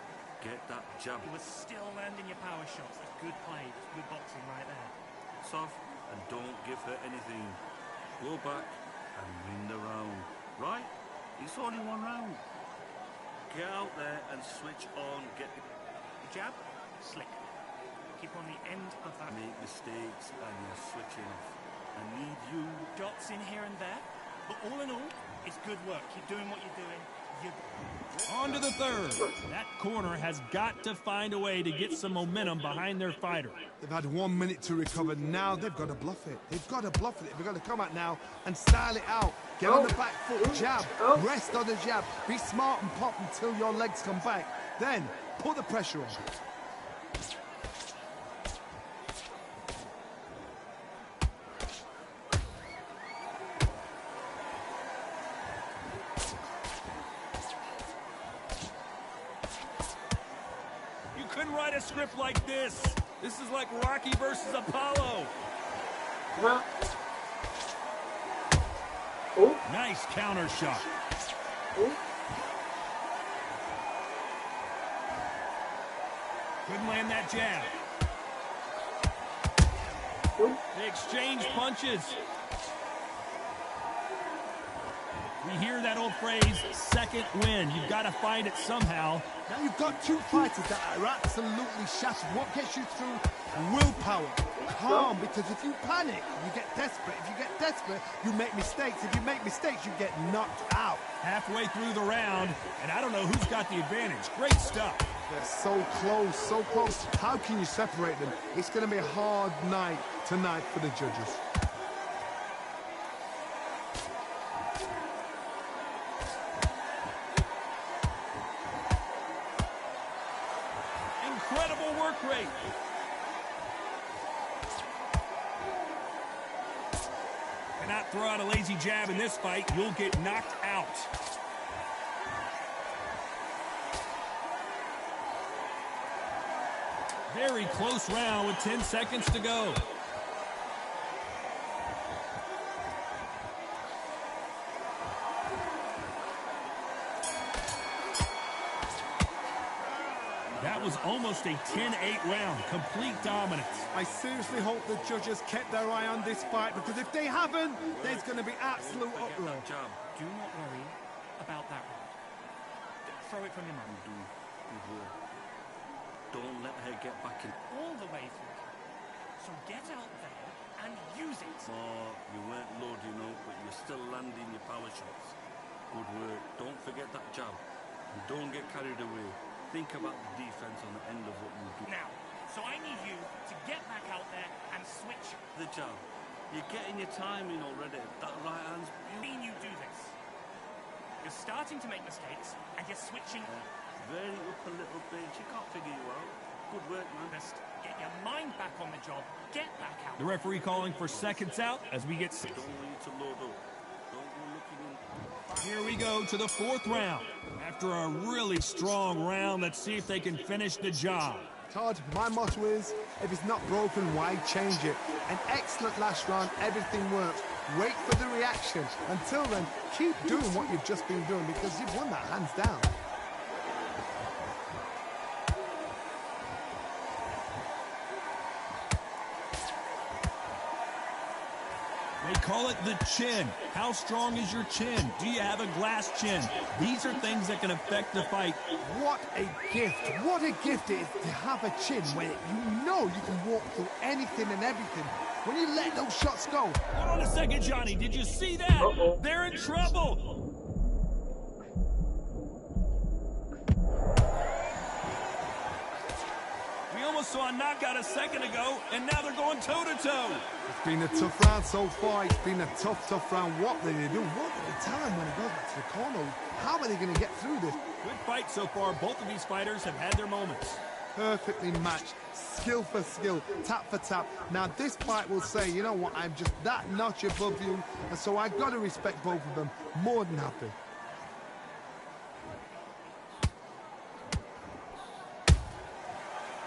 Get that jab. You were still landing your power shots. That's good play. That's good boxing right there. Soft and don't give her anything. Go back and win the round. Right? It's only one round. Get out there and switch on. Get the Jab, slick. Keep on the end of that. make mistakes and you're switching off. I need you. Dots in here and there. But all in all, it's good work. Keep doing what you're doing. On to the third. That corner has got to find a way to get some momentum behind their fighter. They've had 1 minute to recover. Now they've got to bluff it. They've got to bluff it. They've got to come out now and style it out. Get on the back foot, jab, rest on the jab. Be smart and pop until your legs come back. Then put the pressure on. You couldn't write a script like this. This is like Rocky versus Apollo. Well. Oh. Nice counter shot. Oh. Couldn't land that jab. Oh. They exchange punches. We hear that old phrase, second win. You've got to find it somehow. Now you've got two fighters that are absolutely shattered. What gets you through? Willpower. Calm, because if you panic, you get desperate. If you get desperate, you make mistakes. If you make mistakes, you get knocked out. Halfway through the round, and I don't know who's got the advantage. Great stuff. They're so close, so close. How can you separate them? It's going to be a hard night tonight for the judges. Incredible work rate. Cannot throw out a lazy jab in this fight. You'll get knocked out. Very close round with 10 seconds to go. That was almost a 10-8 round. Complete dominance. I seriously hope the judges kept their eye on this fight, because if they haven't, there's going to be absolute uproar. Jab. Do not worry about that round. Throw it from your mind. Don't let her get back in. All the way through. So get out there and use it. Oh, you weren't loading up, but you're still landing your power shots. Good work. Don't forget that jab. And don't get carried away. Think about the defense on the end of what you do. Now, so I need you to get back out there and switch. The jab. You're getting your timing already. That right hand's Mean you do this. You're starting to make mistakes and you're switching. very up a little bit. She can't figure you out. Good work, man. Just get your mind back on the job. Get back out. The referee calling for seconds out as we get... Don't want you to load up. Don't go looking in. Here we go to the fourth round. After a really strong round, let's see if they can finish the job. Todd, my motto is, if it's not broken, why change it? An excellent last round, everything works. wait for the reaction. Until then, keep doing what you've just been doing because you've won that hands down. They call it the chin. How strong is your chin? Do you have a glass chin? These are things that can affect the fight. What a gift. What a gift it is to have a chin where you know you can walk through anything and everything. When you let those shots go. Hold on a second, Johnny. Did you see that? They're in trouble. We almost saw a knockout a second ago, and now they're going toe-to-toe. It's been a tough round so far. It's been a tough round. What did they do? What did they tell him when he goes back to the corner? How are they going to get through this? Good fight so far. Both of these fighters have had their moments. Perfectly matched. Skill for skill. Tap for tap. Now this fight will say, you know what, I'm just that notch above you. And so I've got to respect both of them. More than happy.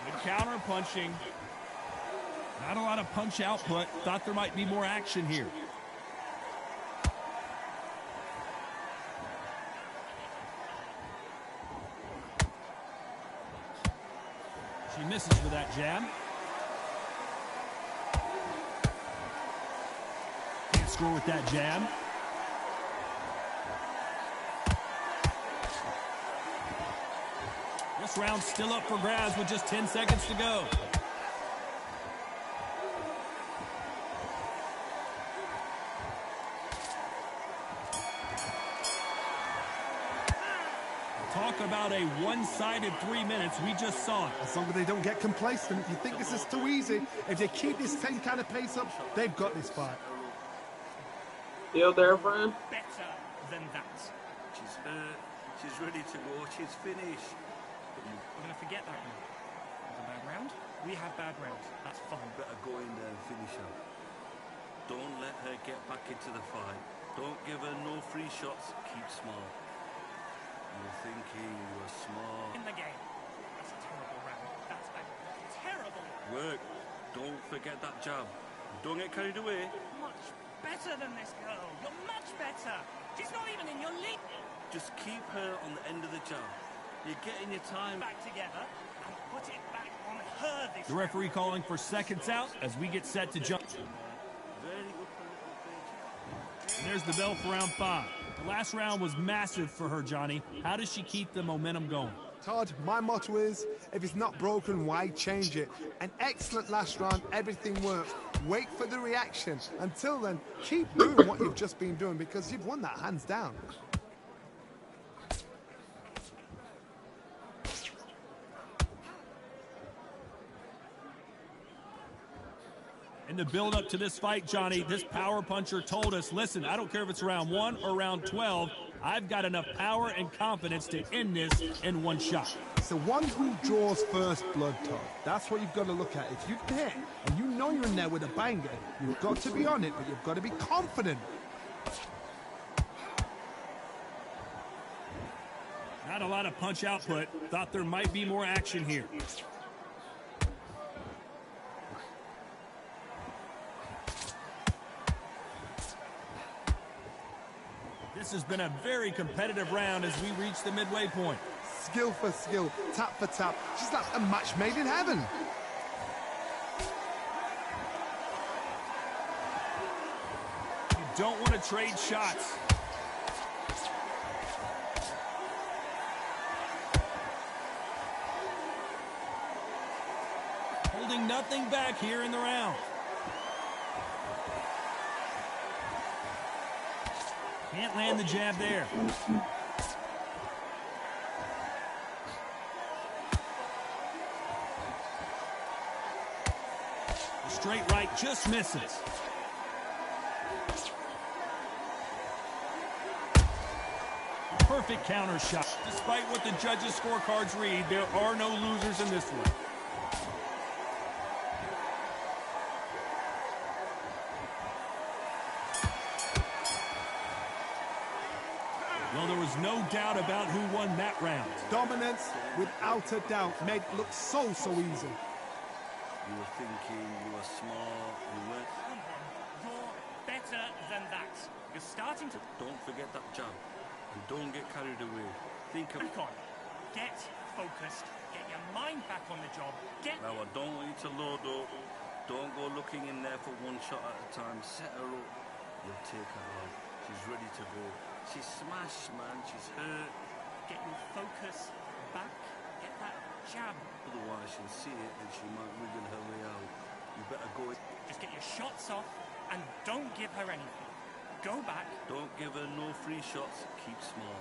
Good counter punching. Not a lot of punch output. Thought there might be more action here. She misses with that jab. Can't score with that jab. This round's still up for grabs with just 10 seconds to go. Talk about a one-sided 3 minutes. We just saw it. As long as they don't get complacent, you think this is too easy. If they keep this same kind of pace up, they've got this fight. Still there, friend? Better than that. She's hurt. She's ready to go. She's finished. We're going to forget that one. It was a bad round. We have bad rounds. That's fine. You better go in there and finish her. Don't let her get back into the fight. Don't give her no free shots. Keep small. You're thinking you're smart. In the game. That's a terrible round. That's a terrible. Work. Don't forget that jab. Don't get carried away. Much better than this girl. You're much better. She's not even in your league. Just keep her on the end of the jab. You're getting your time Back together and put it back on her this The referee calling for seconds out as we get set to jump. Very good for little bitch. And there's the bell for round 5. The last round was massive for her, Johnny. How does she keep the momentum going? Todd, my motto is, if it's not broken, why change it? An excellent last round, everything works. Wait for the reaction. Until then, keep doing what you've just been doing because you've won that hands down. In the build-up to this fight, Johnny, this power puncher told us, listen, I don't care if it's round 1 or round 12, I've got enough power and confidence to end this in one shot. It's the one who draws first blood, Todd. That's what you've got to look at. If you're there and you know you're in there with a banger, you've got to be on it, but you've got to be confident. Not a lot of punch output. Thought there might be more action here. This has been a very competitive round as we reach the midway point. Skill for skill, tap for tap. She's like a match made in heaven. You don't want to trade shots. Holding nothing back here in the round. Can't land the jab there. The straight right just misses. Perfect counter shot. Despite what the judges' scorecards read, there are no losers in this one. Well, there was no doubt about who won that round. Dominance, without a doubt, made it look so easy. You were thinking you were smart. You weren't. Come on, you're better than that. You're starting to... Don't forget that jab. And don't get carried away. Think of... Back on. Get focused. Get your mind back on the job. Get... Now, I don't want you to load up. Don't go looking in there for one shot at a time. Set her up. You'll take her out. She's ready to go. She's smashed, man. She's hurt. Get your focus back. Get that jab. Otherwise, she'll see it and she might wiggle her way out. You better go... Just get your shots off and don't give her anything. Go back. Don't give her no free shots. Keep small.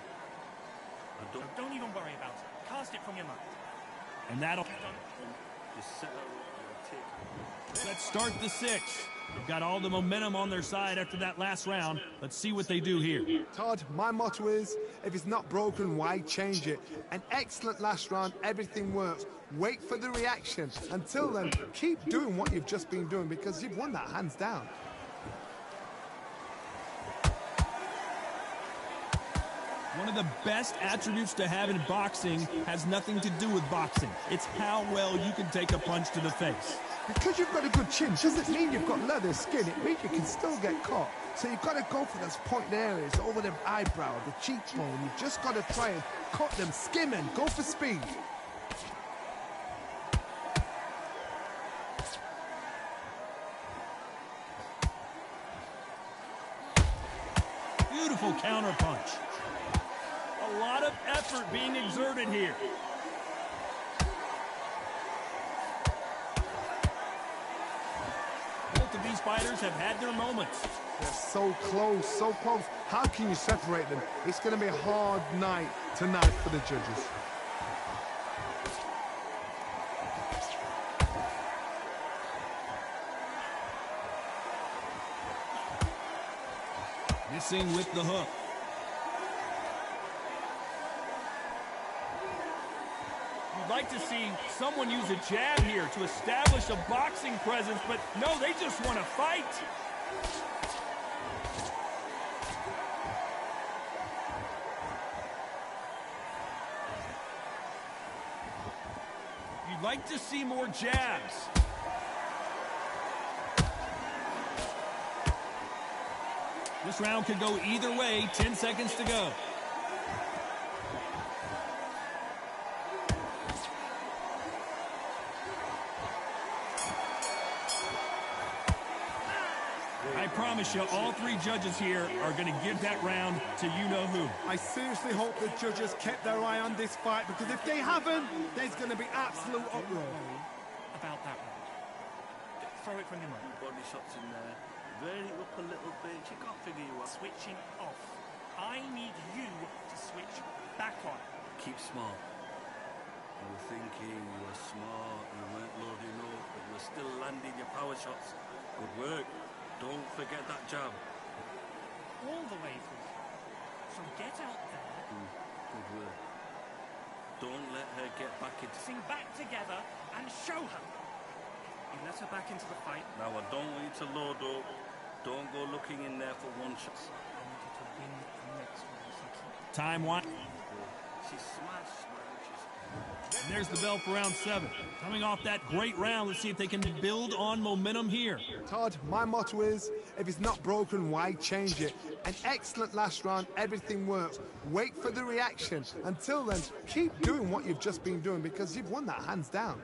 And Don't even worry about it. Cast it from your mind. And that'll... just set her up and take her. Let's start the 6th. They've got all the momentum on their side after that last round. Let's see what they do here. Todd, my motto is, if it's not broken, why change it? An excellent last round, everything works. Wait for the reaction. Until then, keep doing what you've just been doing because you've won that hands down. One of the best attributes to have in boxing has nothing to do with boxing. It's how well you can take a punch to the face. Because you've got a good chin doesn't mean you've got leather skin. It means you can still get caught. So you've got to go for those pointed areas, over the eyebrow, the cheekbone. You've just got to try and cut them, skim and go for speed. Beautiful counter punch. A lot of effort being exerted here. Both of these fighters have had their moments. They're so close, so close. How can you separate them? It's going to be a hard night tonight for the judges. Missing with the hook. You'd like to see someone use a jab here to establish a boxing presence, but no, they just want to fight. You'd like to see more jabs. This round could go either way. 10 seconds to go. I promise you, all three judges here are going to give that round to you-know-who. I seriously hope the judges kept their eye on this fight, because if they haven't, there's going to be absolute uproar. About that one. Throw it from your mind. Body shots in there. Vary it up a little bit. She can't figure you out. Switching off. I need you to switch back on. Keep smart. You were thinking you were smart, you weren't loading up, but you were still landing your power shots. Good work. Don't forget that jab. All the way through. So get out there. Good work. Don't let her get back into... Sing back together and show her. You let her back into the fight. Now, I don't want you to load up. Don't go looking in there for one shot. I want you to win the next one. So keep... Time one. She's smashed, man. And there's the bell for round 7. Coming off that great round, let's see if they can build on momentum here. Todd, my motto is, if it's not broken, why change it? An excellent last round, everything works. Wait for the reaction. Until then, keep doing what you've just been doing, because you've won that hands down.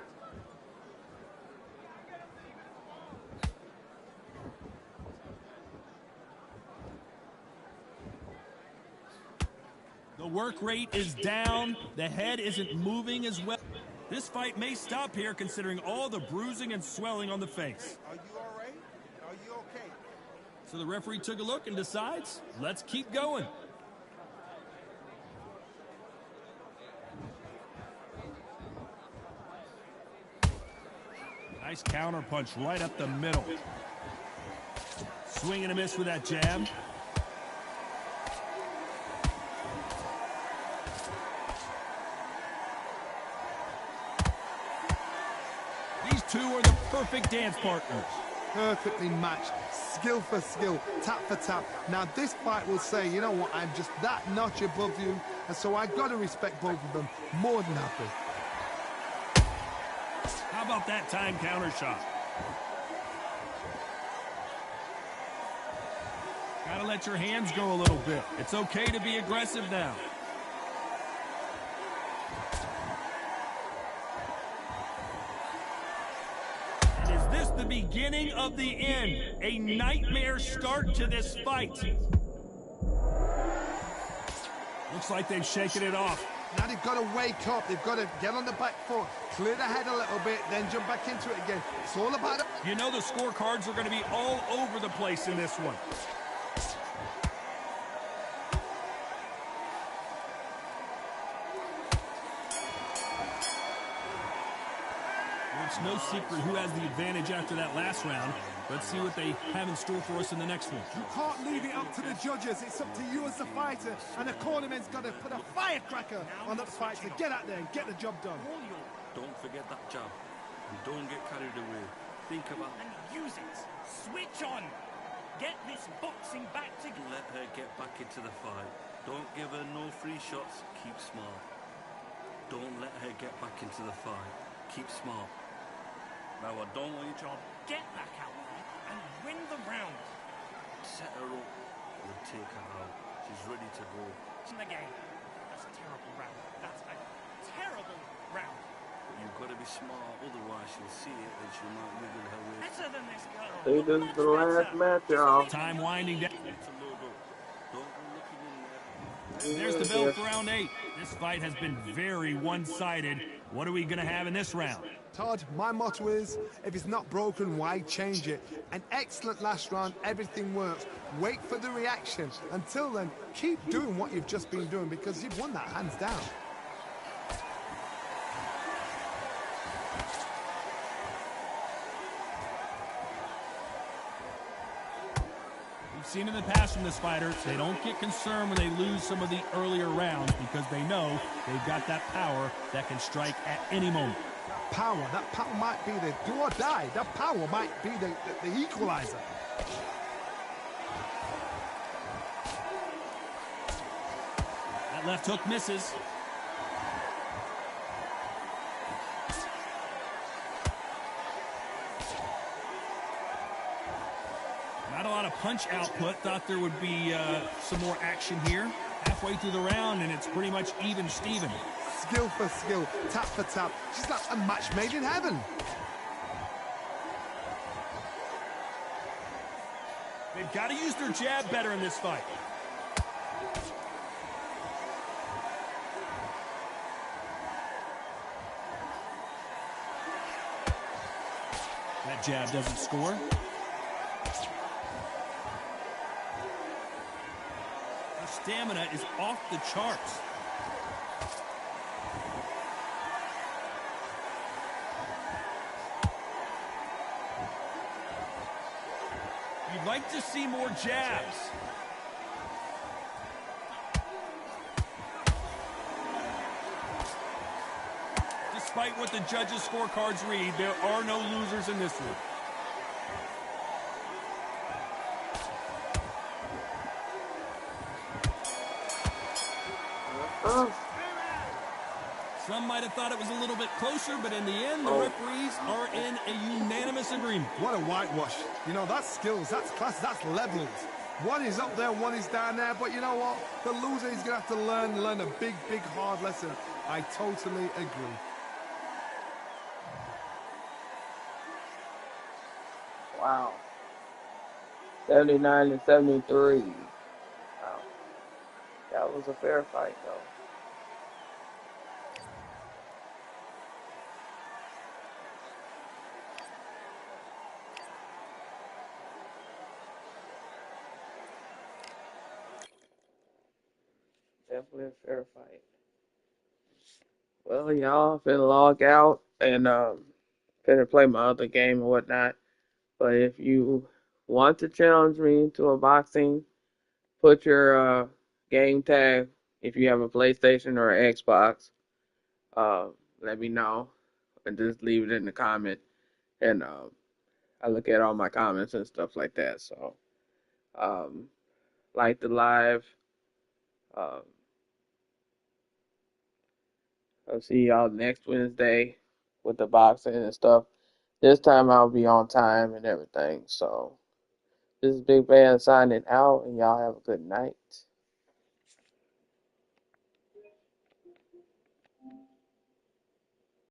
The work rate is down. The head isn't moving as well. This fight may stop here considering all the bruising and swelling on the face. Are you all right? Are you okay? So the referee took a look and decides, let's keep going. Nice counter punch right up the middle. Swing and a miss with that jab. These two are the perfect dance partners. Perfectly matched, skill for skill, tap for tap. Now this fight will say, you know what, I'm just that notch above you, and so I got to respect both of them more than happy. How about that time counter shot? Gotta let your hands go a little bit. It's okay to be aggressive now. And is this the beginning of the end? A nightmare start to this fight. Looks like they've shaken it off. Now they've got to wake up. They've got to get on the back foot, clear the head a little bit, then jump back into it again. It's all about it. You know the scorecards are going to be all over the place in this one. It's no secret who has the advantage after that last round. Let's see what they have in store for us in the next one. You can't leave it up to the judges. It's up to you as the fighter. And the cornerman's got to put a firecracker on that fight to get out there and get the job done. Don't forget that jab. And don't get carried away. Think about And use it. Switch on. Get this boxing back together. Let her get back into the fight. Don't give her no free shots. Keep smart. Don't let her get back into the fight. Keep smart. Now I don't want you to Get back out there and win the round. set her up and take her out. She's ready to go. In the game. That's a terrible round. That's a terrible round. But you've got to be smart, otherwise she'll see it and she might wiggle her way. Better than this girl. I think this is the last match, y'all. Time winding down. To load up. Don't go looking in there. There's the bell for round 8. This fight has been very one-sided. What are we going to have in this round? Todd, my motto is, if it's not broken, why change it? An excellent last round, everything works. Wait for the reaction. Until then, keep doing what you've just been doing because you've won that hands down. We've seen in the past from this fighter, they don't get concerned when they lose some of the earlier rounds because they know they've got that power that can strike at any moment. That power might be the do or die. That power might be the equalizer. That left hook misses. Not a lot of punch output. Thought there would be some more action here. Halfway through the round, and it's pretty much even Steven. Skill for skill, tap for tap. She's like a match made in heaven. They've got to use their jab better in this fight. That jab doesn't score. Her stamina is off the charts. You'd like to see more jabs. Despite what the judges' scorecards read, there are no losers in this one. Some might have thought it was a little bit closer, but in the end, the referees are in a unanimous agreement. What a whitewash. You know, that's skills, that's class, that's levels. One is up there, one is down there, but you know what? The loser is going to have to learn a big, hard lesson. I totally agree. Wow. 79 to 73. Wow. That was a fair fight, though. Definitely a fair fight. Well, y'all, finna log out and finna play my other game and whatnot. But if you want to challenge me to a boxing, put your game tag if you have a PlayStation or an Xbox. Let me know and just leave it in the comment. And I look at all my comments and stuff like that. So like the live. I'll see y'all next Wednesday with the boxing and stuff. This time I'll be on time and everything. So This is Big Band signing out, and y'all have a good night.